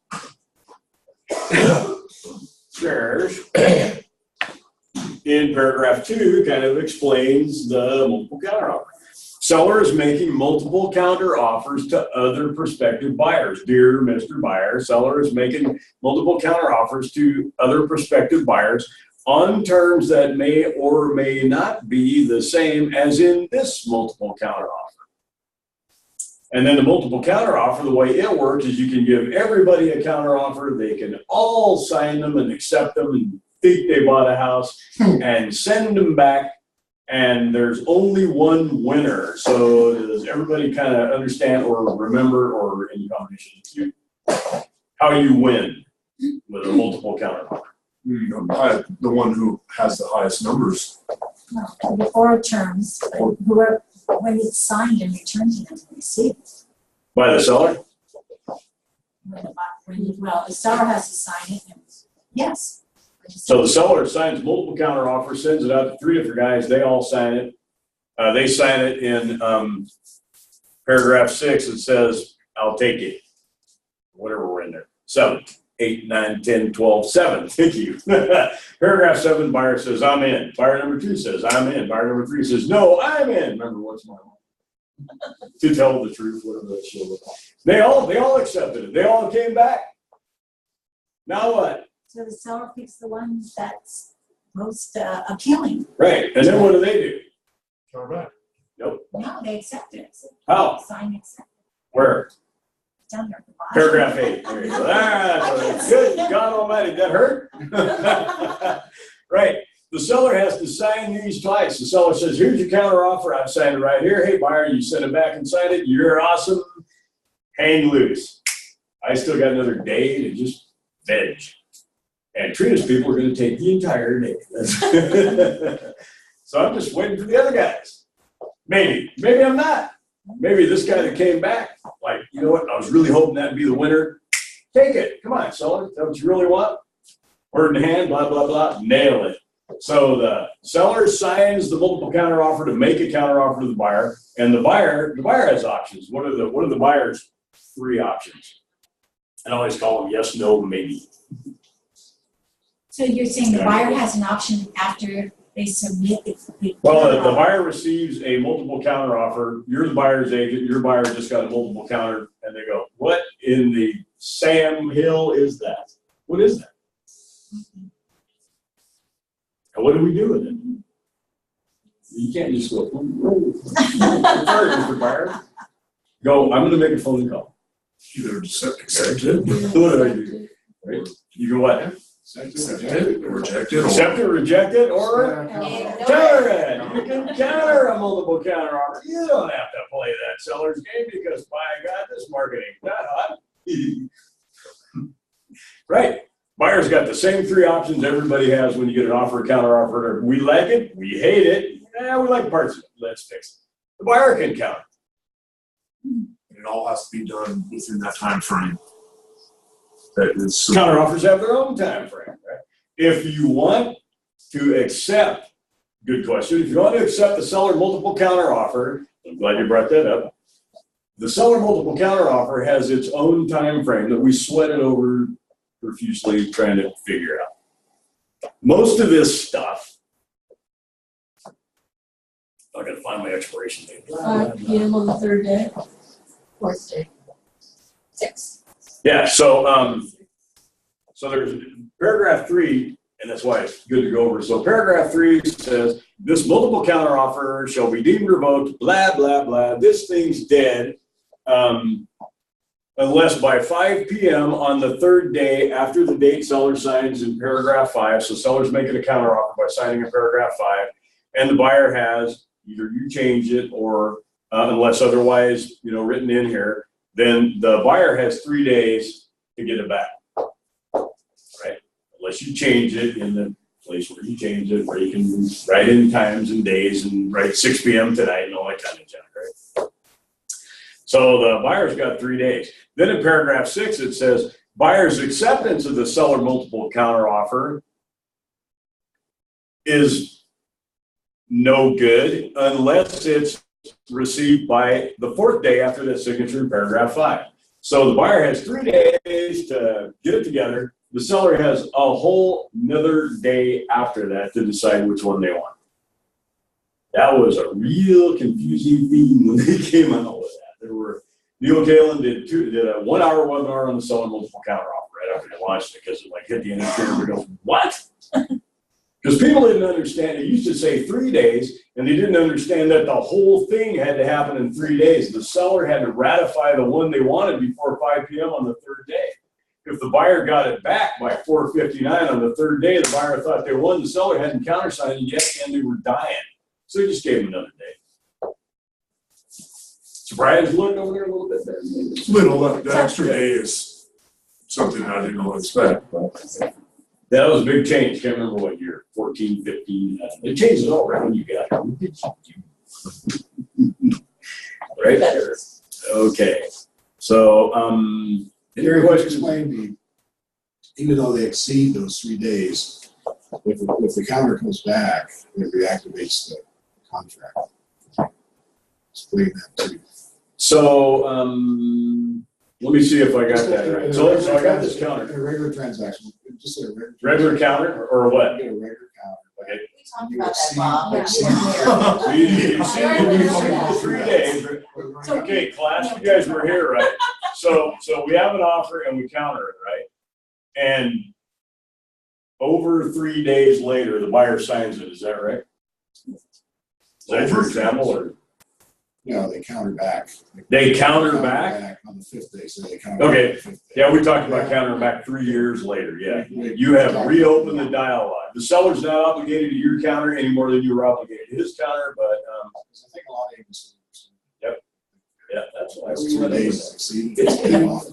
shares in paragraph 2 kind of explains the multiple counter offer. Seller is making multiple counter offers to other prospective buyers. Dear Mr. Buyer, seller is making multiple counter offers to other prospective buyers on terms that may or may not be the same as in this multiple counter offer. And then the multiple counter offer, the way it works is you can give everybody a counter offer. They can all sign them and accept them and think they bought a house and send them back. And there's only one winner. So does everybody kind of understand or remember or in combination how you win with a multiple counter offer? The one who has the highest numbers. No, the oral terms, whoever, when it's signed and returned to them, they see it. By the seller? Well, the seller has to sign it, and yes. So the seller signs multiple counter offers, sends it out to 3 different guys. They all sign it. They sign it in paragraph 6. It says, I'll take it. Whatever we're in there. 7, 8, 9, 10, 12, 7. Thank you. Paragraph 7, buyer says, I'm in. Buyer number 2 says, I'm in. Buyer number 3 says, no, I'm in. Remember, what's my line? To tell the truth, whatever that should look like. They all accepted it. They all came back. Now what? So the seller picks the one that's most appealing. Right. And then what do? Counter back. Nope. No, they accept it. How? Sign, accept. Where? down there at the bottom. Paragraph 8, there you go. That's good, God almighty, that hurt? Right, the seller has to sign these twice. The seller says, here's your counter offer, I've signed it right here. Hey buyer, you send it back and sign it, you're awesome. Hang loose. I still got another day to just veg. And Trina's people are gonna take the entire day. So I'm just waiting for the other guys. Maybe I'm not. Maybe this guy that came back, like, you know what, I was really hoping that'd be the winner. Take it, come on, seller, is that what you really want? Word in hand, blah, blah, blah, nail it. So the seller signs the multiple counter offer to make a counter offer to the buyer, and the buyer has options. What are the buyer's 3 options? I always call them yes, no, maybe. So you're saying the buyer has an option after they submit the Well, the buyer receives a multiple counter offer. You're the buyer's agent. Your buyer just got a multiple counter, and they go, "What in the Sam Hill is that? What is that? And what do we do with it?" You can't just go, "Sorry, Mr. Buyer." Go, I'm going to make a phone call. Either accept it, What do I do? Right? You go what? accept it, reject it, or. Accept it, reject it, or Ignore counter it. You can counter a multiple counter offer. You don't have to play that seller's game because by God, this marketing not hot. Right. Buyer's got the same 3 options everybody has when you get an offer, counter offer. We like it, we hate it. We like parts of it. Let's fix it. The buyer can counter. And it all has to be done within that time frame. That is. Counter offers have their own time frame, right? If you want to accept, good question, if you want to accept the seller multiple counter offer, I'm glad you brought that up. The seller multiple counter offer has its own time frame that we sweated over profusely trying to figure out. Most of this stuff, I gotta find my expiration date. 5 p.m. on the 3rd day. 4th day. 6. Yeah, so there's paragraph 3, and that's why it's good to go over. So paragraph 3 says, this multiple counter offer shall be deemed revoked, blah, blah, blah. This thing's dead, unless by 5 p.m. on the 3rd day after the date seller signs in paragraph 5. So seller's making a counter offer by signing in paragraph 5, and the buyer has, either you change it or unless otherwise, written in here, then the buyer has 3 days to get it back, right? Unless you change it in the place where you change it, where you can write in times and days and write 6 p.m. tonight and all that kind of junk, right? So the buyer's got 3 days. Then in paragraph 6, it says, buyer's acceptance of the seller multiple counter offer is no good unless it's received by the 4th day after that signature in paragraph 5. So the buyer has 3 days to get it together. The seller has a whole another day after that to decide which one they want. That was a real confusing thing when they came out with that. Neil Galen did a 1-hour webinar on the seller multiple counter offer right after they launched it because it hit the industry and everybody goes, what? Because people didn't understand. It used to say 3 days, and they didn't understand that the whole thing had to happen in 3 days. The seller had to ratify the one they wanted before 5 p.m. on the 3rd day. If the buyer got it back by 4:59 on the 3rd day, the buyer thought they won. The seller hadn't countersigned it yet, and they were dying. So he just gave them another day. Surprised looked over there a little bit there. Little, the extra day is something I didn't expect. That was a big change. Can't remember what year, 14, 15. It changed it all right when you got it. Right? Okay. So, Gary, could you explain the, even though they exceed those 3 days, if the counter comes back, it reactivates the contract. Explain that too. So, let me see if I got that right. So I got this In counter. a regular transaction, just say a regular. Regular counter or what? Get a regular counter. Okay. We talked about that, Bob. So you see the 3 days. Right? Okay, class, you guys were here, right? So we have an offer and we counter it, right? And over 3 days later, the buyer signs it. Is that right? Is that your example or? No, they counter back. They counter back? On the 5th day, so they counter Okay. back on the 5th day. Yeah, we talked about countering back 3 years later, yeah. You have reopened the dialogue. The seller's not obligated to your counter any more than you were obligated to his counter, but, I think a lot of agents. yeah, that's why. That's 3 days exceeded. It's been off.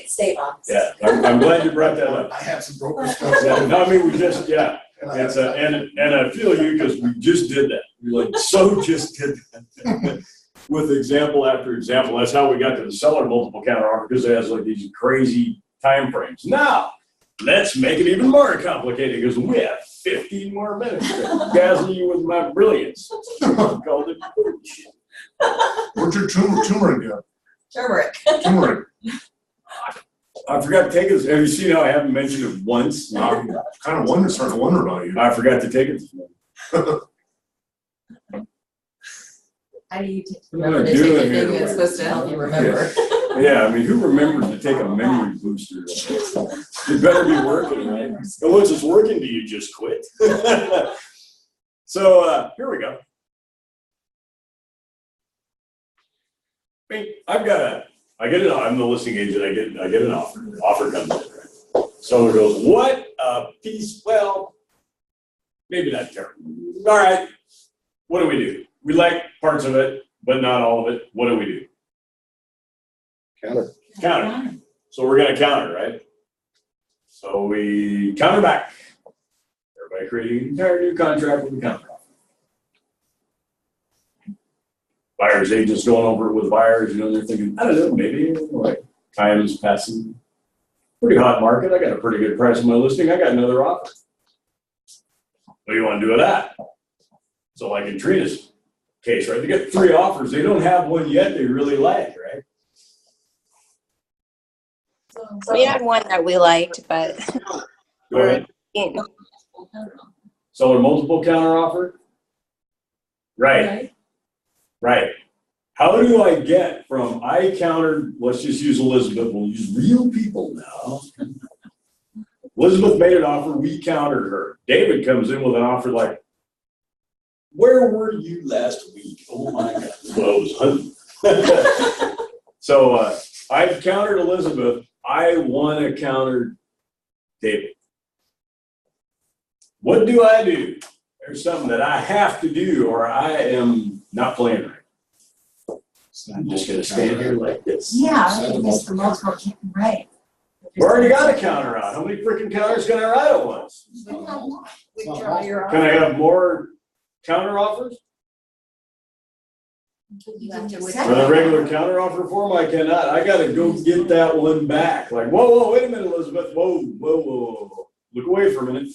State law. Yeah, I'm glad you brought that up. I had some broker stuff. Yeah, no, I mean, we just, yeah, it's and I feel you because we just did that. We like so just did that. With example after example. That's how we got to the seller multiple counter offer, because it has like these crazy time frames. Now, let's make it even more complicated because we have 15 more minutes to dazzle you with my brilliance. Called it. Where's your turmeric go? Turmeric. Turmeric. I forgot to take it. Have you seen how I haven't mentioned it once? I'm kind of starting to wonder about you. I forgot to take it. How do you What am I doing here? that's supposed to help you remember? Yeah, I mean, who remembers to take a memory booster? It better be working, right? And once it's working, do you just quit? So here we go. I'm the listing agent. I get an offer. The offer comes in. Right? Seller goes, what a piece. Well, maybe not terrible. All right. What do we do? We like parts of it, but not all of it. What do we do? Counter. So we're going to counter, right? So we counter back. Everybody creating an entire new contract with a counter offer. Buyers agents going over it with buyers, they're thinking, I don't know, maybe like time is passing. Pretty hot market. I got a pretty good price on my listing. I got another offer. What do you want to do with that? So like in Trina's case, right? They get 3 offers. They don't have one yet they really like, right? We had one that we liked, but Go ahead. Seller multiple counter offer? Right. How do I get from I countered, let's just use Elizabeth, we'll use real people now. Elizabeth made an offer, we countered her. David comes in with an offer like, where were you last week? Oh my God. Well, I was hunting. So I've countered Elizabeth. I want to counter David. What do I do? There's something that I have to do or I am not playing right. I'm just going to stand here like this. Yeah, it's the multiple, right. We already got a counter out. How many freaking counters can I write at once? Withdraw your Can I have more counter offers? You have to For withdraw. the regular counter offer form, I cannot. I got to go get that one back. Like, whoa, wait a minute, Elizabeth. Whoa. Look away for a minute.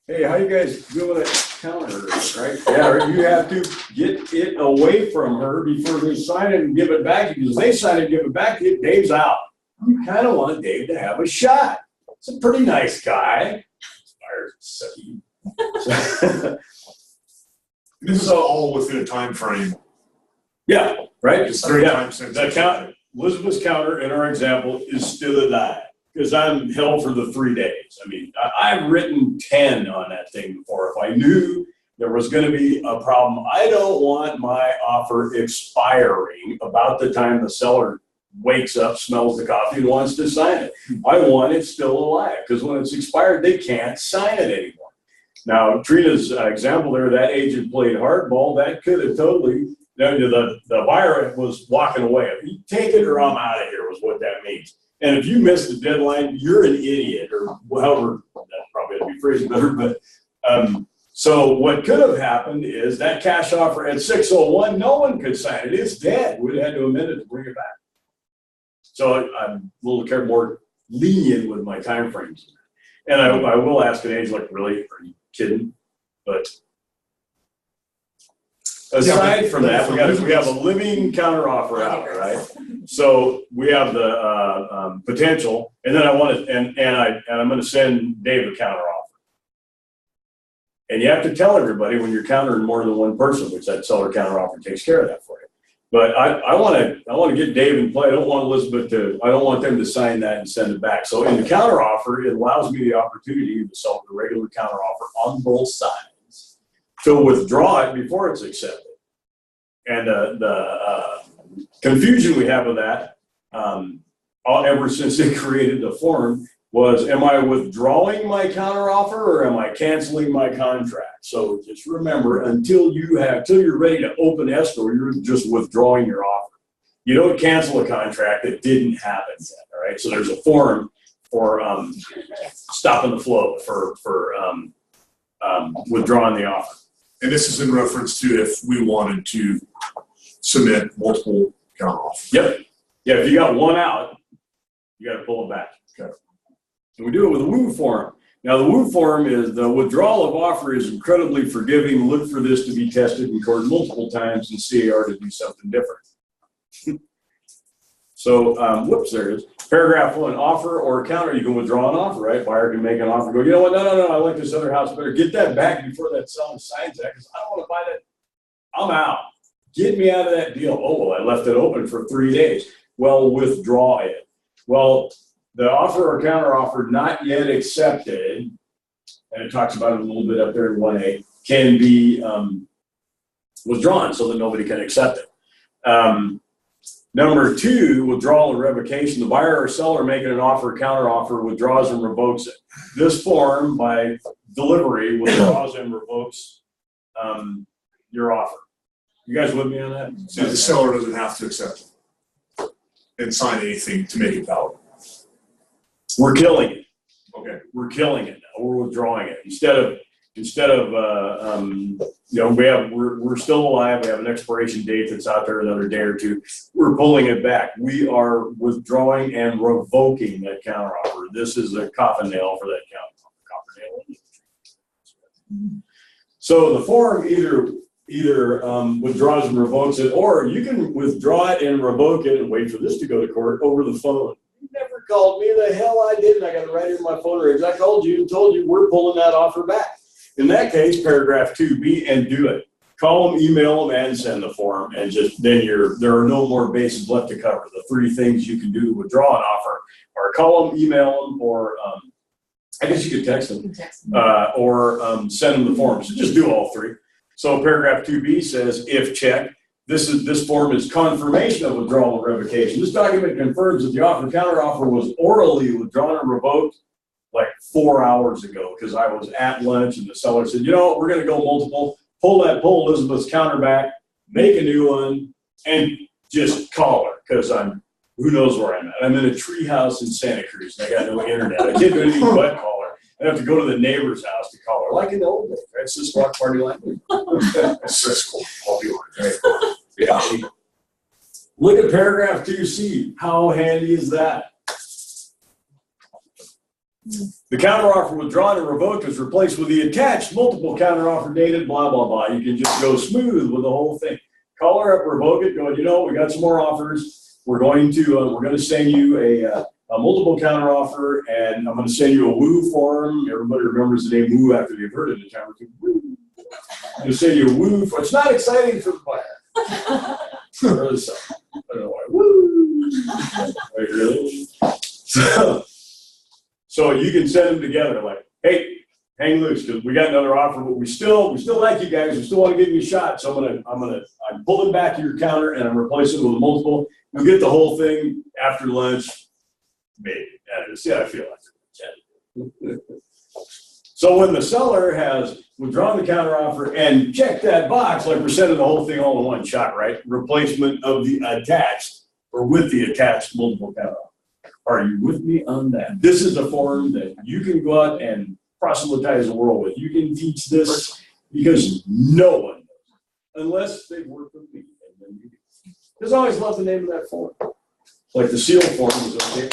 Hey, how you guys doing with that counter, right? Yeah, you have to get it away from her before they sign it and give it back. Because they sign it and give it back, Dave's out. You kind of want Dave to have a shot. It's a pretty nice guy. This is all within a time frame. Yeah, right? It's very time sensitive. Elizabeth's counter in our example is still a die. Because I'm held for the 3 days. I mean, I've written 10 on that thing before. If I knew there was going to be a problem, I don't want my offer expiring about the time the seller wakes up, smells the coffee, and wants to sign it. I want it still alive, because when it's expired, they can't sign it anymore. Now, Trina's example there, that agent played hardball. That could have totally, the buyer was walking away. You take it or I'm out of here was what that means. And if you miss the deadline, you're an idiot, or however, that probably would be phrased better. But so what could have happened is that cash offer at 6:01, no one could sign it. It's dead. We'd have had to amend it to bring it back. So I'm a little more lenient with my time frames. And I will ask an agent, like, really, are you kidding? But aside from that, we have a living counter offer out, right? So we have the potential, and then I want to, and I'm going to send Dave a counter offer. And you have to tell everybody when you're countering more than one person, which that seller counter offer takes care of that for you. But I want to get Dave in play. I don't want Elizabeth I don't want them to sign that and send it back. So in the counter offer, it allows me the opportunity to sell the regular counter offer on both sides. to withdraw it before it's accepted. And the confusion we have with that, ever since they created the form, was, am I withdrawing my counteroffer or am I canceling my contract? So just remember, until you're ready to open escrow, you're just withdrawing your offer. You don't cancel a contract that didn't happen yet, all right? So there's a form for stopping the flow, for withdrawing the offer. And this is in reference to if we wanted to submit multiple counteroffers. Yep. Yeah, if you got one out, you got to pull it back. Okay. And we do it with a WOO form. Now, the WOO form is the withdrawal of offer is incredibly forgiving. Look for this to be tested in court multiple times and CAR to do something different. So, whoops, there it is. Paragraph 1, offer or counter. You can withdraw an offer, right? Buyer can make an offer, go, you know what, no, I like this other house better. Get that back before that seller signs that, because I don't want to buy that. I'm out. Get me out of that deal. Oh, well, I left it open for 3 days. Well, withdraw it. Well, the offer or counter offer not yet accepted, and it talks about it a little bit up there in 1A, can be withdrawn so that nobody can accept it. Number 2, withdrawal or revocation. The buyer or seller making an offer or counter offer withdraws and revokes it. This form, by delivery, withdraws and revokes your offer. You guys with me on that? So the seller doesn't have to accept it and sign anything to make it valid. We're killing it. Okay. We're killing it now. We're withdrawing it. Instead of you know, we're still alive. We have an expiration date that's out there another day or two. We're pulling it back. We are withdrawing and revoking that counteroffer. This is a coffin nail for that counteroffer. So the form either withdraws and revokes it, or you can withdraw it and revoke it and wait for this to go to court over the phone. You never called me. The hell I didn't. I got it right here in my phone records. I called you and told you we're pulling that offer back. In that case, paragraph 2B, and do it. Call them, email them, and send the form, and just then there are no more bases left to cover. The 3 things you can do to withdraw an offer are call them, email them, or I guess you could text them, or send them the form. So just do all 3. So paragraph 2B says, if checked, this form is confirmation of withdrawal or revocation. This document confirms that the offer counteroffer was orally withdrawn or revoked like 4 hours ago, because I was at lunch and the seller said, you know, we're going to go multiple. Pull Elizabeth's counter back, make a new one, and just call her, because who knows where I'm at. I'm in a tree house in Santa Cruz and I got no internet. I can't do anything but call her. I have to go to the neighbor's house to call her, like in the old days, right? It's just walk party line. That's cool. I'll be on it. Right? Yeah. Look at paragraph 2C. How handy is that? The counteroffer withdrawn and revoked is replaced with the attached multiple counteroffer dated, blah, blah, blah. You can just go smooth with the whole thing. Call her up, revoke it, go, you know, we got some more offers. We're going to send you a multiple counteroffer, and I'm going to send you a WOO form. Everybody remembers the name WOO after they've heard it a time or two. WOO. I'm going to send you a WOO form. It's not exciting for the buyer. Or the seller. I don't know why. WOO. Right, really? So you can send them together like, hey, hang loose, because we got another offer, but we still like you guys. We still want to give you a shot. So I'm pulling back your counter and I'm replacing it with a multiple. You'll get the whole thing after lunch. Maybe. See how I feel after lunch. So when the seller has withdrawn the counteroffer and checked that box, like we're sending the whole thing all in one shot, right? Replacement of the attached, or with the attached multiple counteroffer. Are you with me on that? This is a form that you can go out and proselytize the world with. You can teach this because no one knows, unless they work with me. And then you can. There's always love the name of that form. Like the seal form was okay,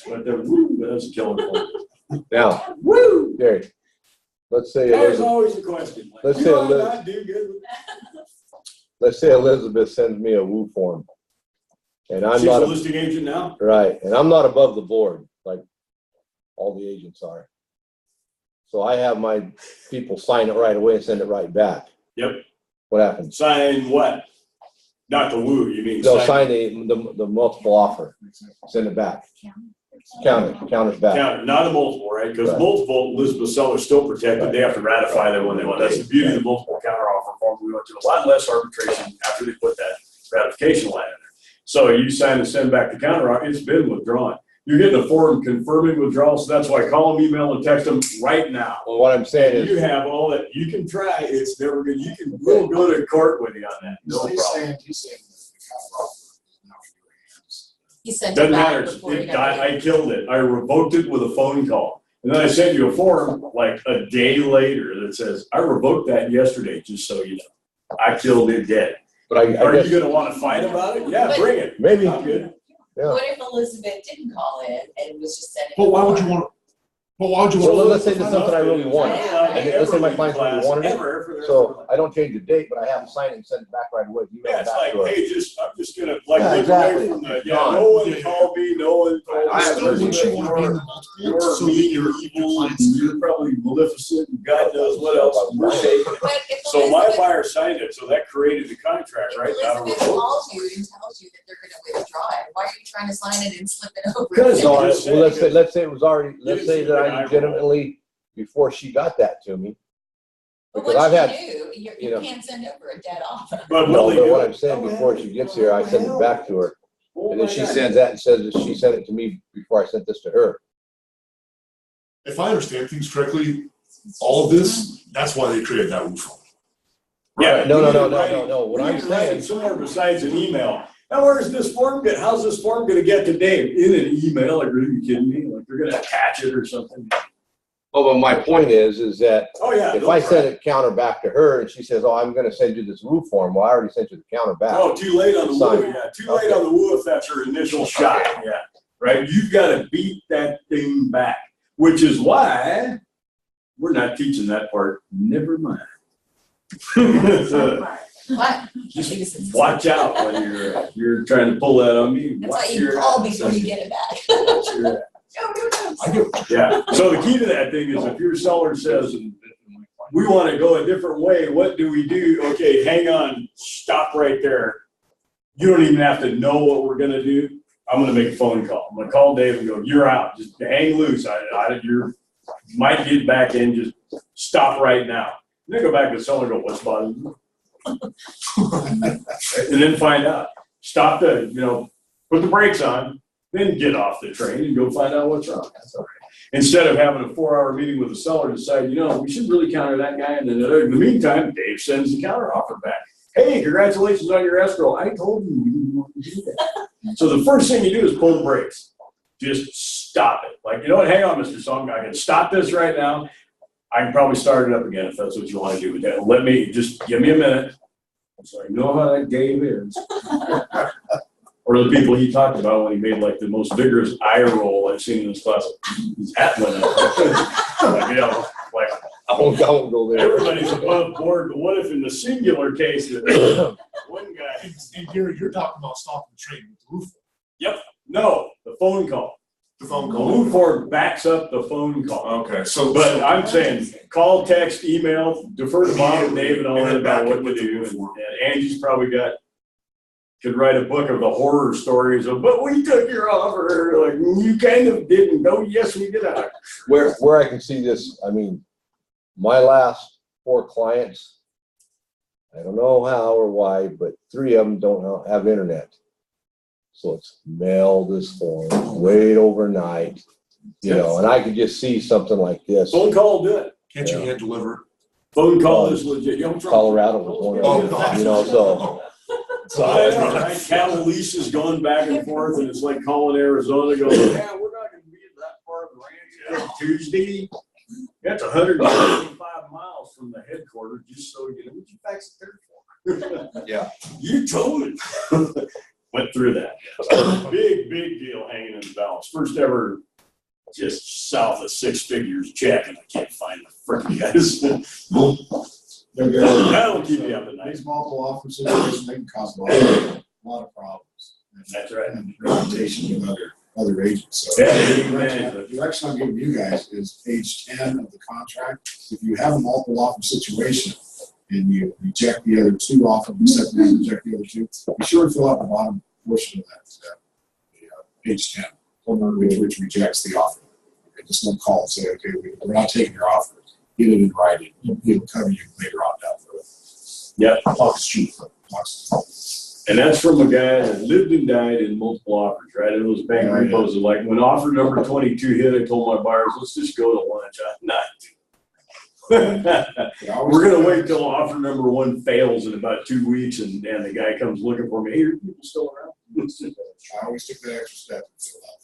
but the woo, that's a killer form. Now, Woo! Gary, let's say That was always the question. Like, let's you say know, Liz- not do good with let's say Elizabeth sends me a WOO form, and I'm She's not a listing agent now? right, and I'm not above the board like all the agents are. So I have my people sign it right away and send it right back. Yep. What happens? Sign what? Not the woo, you mean They'll sign. sign the multiple offer, send it back. Counter's back. Counter, not a multiple, right? Because Right. multiple, Elizabeth seller's still protected. They have to ratify that when they want. That's the beauty of the multiple counter offer form. We went to a lot less arbitration after they put that ratification line in there. So you sign and send back the counter offer, it's been withdrawn. You're getting a form confirming withdrawal, so that's why call them, email, and text them right now. Well, what I'm saying You is, have all that, you can try, it's never good, we'll go to court with you on that, no He's problem. saying that the counter offer is now in your hands. He sent it Doesn't back matter, before he it, got it. I killed it, I revoked it with a phone call. And then I sent you a form like a day later that says, I revoked that yesterday, just so you know. I killed it dead. but I Are guess, you gonna wanna fight about it? Yeah, But- bring it. maybe, I'm good. yeah. What if Elizabeth didn't call in and was just sending? But why would you want, So let's say there's something I really wanted. Yeah. And let's say my clients really wanted it. So I don't change the date, but I have them sign it and send it back right away. Email Yeah, it it's back like, to her. hey, I'm just gonna, like, Yeah, look exactly. away from the, no one called me, no one told me. I have Still, wouldn't you want to be in the You're multiple, so that mean, your you're evil, clients and you're probably maleficent, and God knows what else, we're shaking. But if So my Elizabeth- buyer signed it, so that created the contract, right? If Not a Elizabeth revoke. calls you and tells you that they're gonna withdraw it, why are you trying to sign it and slip it over? Because- No, Just well, saying, let's say it was already, let's didn't say see that the I guy legitimately, before she got that to me, But because once I've had, you do, you you know. can't send over a dead offer. But no, will they but do what it? I'm saying, before she gets here, I send it back to her. Oh And then my she God. sends that and says that she sent it to me before I sent this to her. If I understand things correctly, all of this, that's why they created that rule form. Yeah. No, we no, need no, to no, write- no, no. What we I'm need to write it saying, somewhere besides an email. Now, where's this form get? How's this form gonna get to Dave? In an email? Like, are you kidding me? Like, they're gonna attach it or something? oh, but my point is that Oh, yeah. if they'll I try. send it counter back to her and she says, oh, I'm gonna send you this roof form, well, I already sent you the counter back. Oh, too late on the Sign. woo, yeah, too late on the woo if that's your initial shot, yeah, right? You've gotta beat that thing back, which is why we're not teaching that part, never mind. So, What? just watch out when you're trying to pull that on me. That's why Watch you your call ass. before you get it back. Watch your ass. I get Yeah, so the key to that thing is if your seller says, we wanna go a different way, what do we do? Okay, hang on, stop right there. You don't even have to know what we're gonna do. I'm gonna make a phone call. I'm gonna call Dave and go, you're out, just hang loose. You might get back in, just stop right now. And then go back to the seller and go, what's bothering you? And then find out. Stop put the brakes on, then get off the train and go find out what's wrong. That's all right. Instead of having a 4-hour meeting with the seller, decide, we should really counter that guy. And then in the meantime, Dave sends the counter offer back. Hey, congratulations on your escrow. I told you we didn't want to do that. So the first thing you do is pull the brakes. Just stop it. Like, you know what? Hang on, Mr. Song. I can stop this right now. I can probably start it up again if that's what you want to do with that. Just give me a minute. So I know how that Dave is. Or the people he talked about when he made like the most vigorous eye roll I've seen in this class. His hat went up. I won't go there. Everybody's above board, but what if in the singular case that one guy, And Gary, you're talking about stopping the train with the roof form. no, the phone call. The phone The call. move forward backs up the phone call. Okay, so. But I'm saying, call, text, email, defer to Bob and Dave and all that about what to do. And Angie's probably could write a book of the horror stories of, but we took your offer, like, you kind of didn't. No, yes, we did. Where I can see this, I mean, my last 4 clients, I don't know how or why, but 3 of them don't have internet. So it's mail this form, wait overnight, and I could just see something like this. Phone call will do it. Can't you Yeah. hand deliver? Phone call is legit. You know, what's wrong? Colorado was one of them, so. So I know, right? Cattle leases going back and forth, and it's like calling Arizona, going, yeah, we're not gonna be at that part of the ranch on Tuesday. That's 125 miles from the headquarters, just so you know, what you fax it there for? Yeah. You told it. Went through that. Big deal hanging in the balance. First ever, just south of 6 figures check, and I can't find the frickin' guys. That'll keep you up at night. These multiple offer situations, they can cause a lot of problems. That's right. And reputation with other agents. So Yeah, the direction I'm giving you guys is page 10 of the contract. If you have a multiple offer situation and you reject the other 2 offers, accept and reject the other 2, be sure to fill out the bottom portion of that, page 10. which rejects the offer. Okay, just one call and say, okay, we're not taking your offer. Get it in writing. He'll cover you later on down the road. Yep. Talks cheap. And that's from a guy that lived and died in multiple offers, right? And those bank repos are like, when offer number 22 hit, I told my buyers, let's just go to lunch. I'm not doing it. We're going to wait till offer number 1 fails in about 2 weeks, and the guy comes looking for me. Hey, are people still around? I always took that extra step and fill out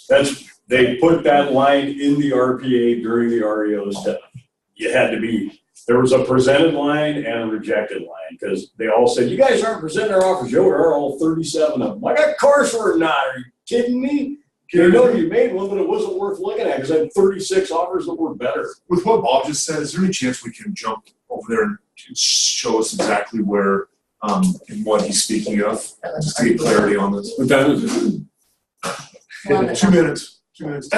that office. They put that line in the RPA during the REO step. You had to be, there was a presented line and a rejected line, because they all said, you guys aren't presenting our offers. Yo, there are all 37 of them. I got cars for it not. Are you kidding me? You know you made one, but it wasn't worth looking at because I had 36 offers that were better. With what Bob just said, is there any chance we can jump over there and show us exactly where and what he's speaking of? Just to get clarity on this. What time is it? 2 minutes. 2 minutes.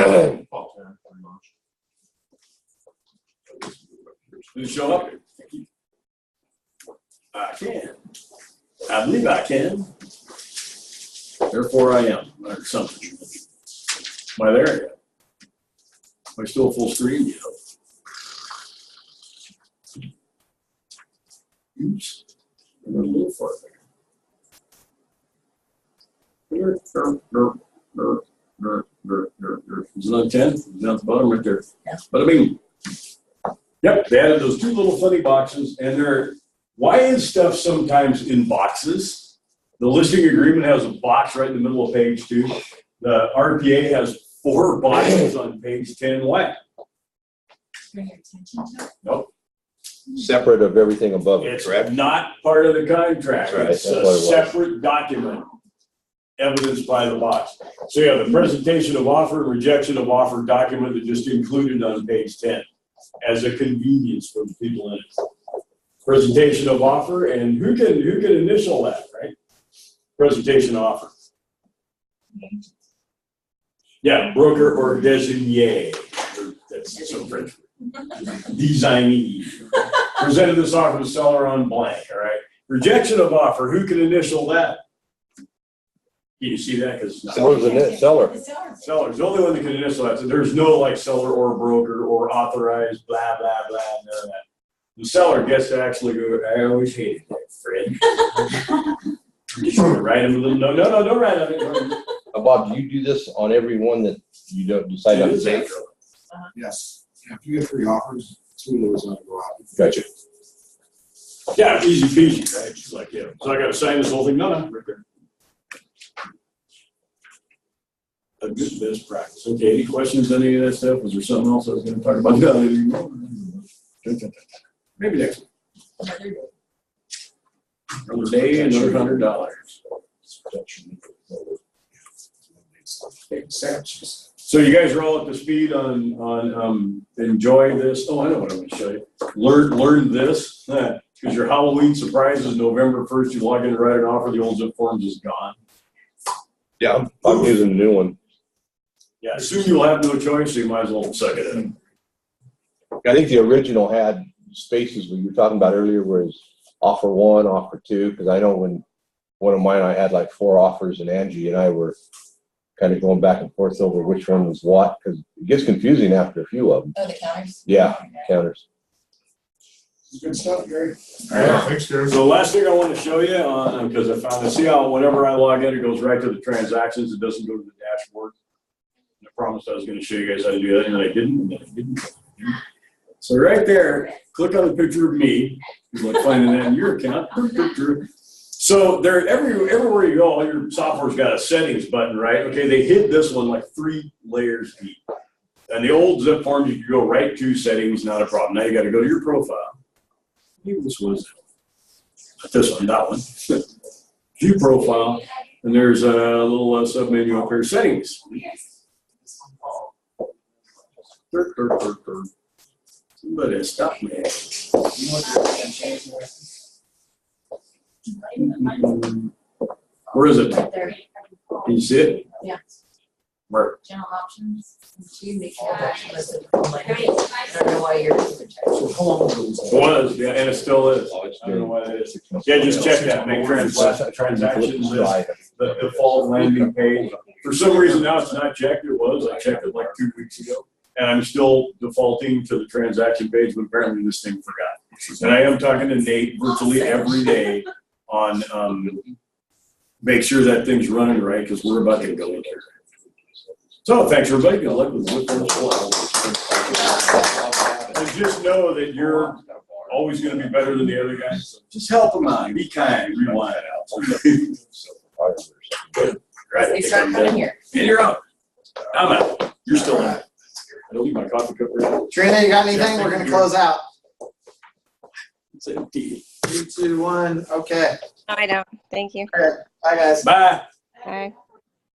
Did it show up? I can. I believe I can. Therefore I am, or something. Am I there yet? Am I still full screen yet? Oops. I'm a little far there. Is it on 10? Is it at the bottom right there? Yeah. But I mean, yep, they added those 2 little funny boxes, and why is stuff sometimes in boxes? The listing agreement has a box right in the middle of page 2. The RPA has 4 boxes on page 10. Why? Bring your attention to it. Nope. Separate of everything above it, It's correct? not part of the contract. Right, It's that's a what it was. separate document, evidenced by the box. So you have the presentation of offer and rejection of offer document that just included on page 10 as a convenience for the people in it. Presentation of offer, and who can initial that, right? Presentation of offer. Yeah, broker or designee. That's so French. Designee. Presented this offer to the seller on blank, all right? Rejection of offer, who can initial that? Can you see that? Because Seller's the seller. The seller. seller's the only one that can initial that. So there's no like seller or broker or authorized, blah, blah, blah, none of that. The seller gets to actually go, I always hated that, Fred. Just write him a little note. No, don't write on it. Bob, do you do this on every one that you don't decide not to take? Yes. Yeah, if you get 3 offers, 2 of those ought to go out. Gotcha. Yeah, easy peasy, right? She's like, yeah. So I got to sign this whole thing. No, right there. A good best practice. Okay, any questions on any of that stuff? Was there something else I was going to talk about? No, maybe next week. Another day, another $100. So you guys are all up to speed on enjoy this. Oh, I know what I'm going to show you. Learn this, because your Halloween surprise is November 1st. You log in and write an offer. The old zip forms is gone. Yeah, I'm using the new one. Yeah, soon you'll have no choice, so you might as well suck it in. I think the original had spaces we were talking about earlier, whereas offer 1, offer 2, because I know when one of mine, I had like 4 offers, and Angie and I were kind of going back and forth over which one was what, because it gets confusing after a few of them. Oh, the counters? Yeah, counters. Good stuff, Gary. All right, thanks, Gary. So the last thing I want to show you, because I found see how whenever I log in, it goes right to the transactions. It doesn't go to the dashboard. And I promised I was going to show you guys how to do that, and I didn't. So right there, click on the picture of me. Good luck finding that in your account. So there, everywhere you go, all your software's got a settings button, right? Okay, they hid this one like 3 layers deep. And the old zip forms, you could go right to settings, not a problem. Now you got to go to your profile. Maybe this was not this one, that one. View profile, and there's a little sub-menu up here, settings. Somebody stop me. Where is it? There. Can you see it? Yeah. Where? General options. You make sure option listed. I don't know why you're. So how long ago was that? It was, yeah, and it still is. Oh, it's I don't know good. why that is. Yeah, just check that, make transactions, the default landing page. For some reason now it's not checked. It was. I checked it like 2 weeks ago. And I'm still defaulting to the transaction page, but apparently this thing forgot. And I am talking to Nate virtually every day on make sure that thing's running right, because we're about to go in here. So thanks everybody. Good luck with and just know that you're always going to be better than the other guys. Just help them out. Be kind. Rewind it out. Right. They start coming here. And you're out. I'm out. You're still in. I don't leave my coffee cup right. Trina, you got anything? We're gonna close out. It's empty. 3, 2, 1, okay. No, I don't. Thank you. Bye, guys. Bye. Bye.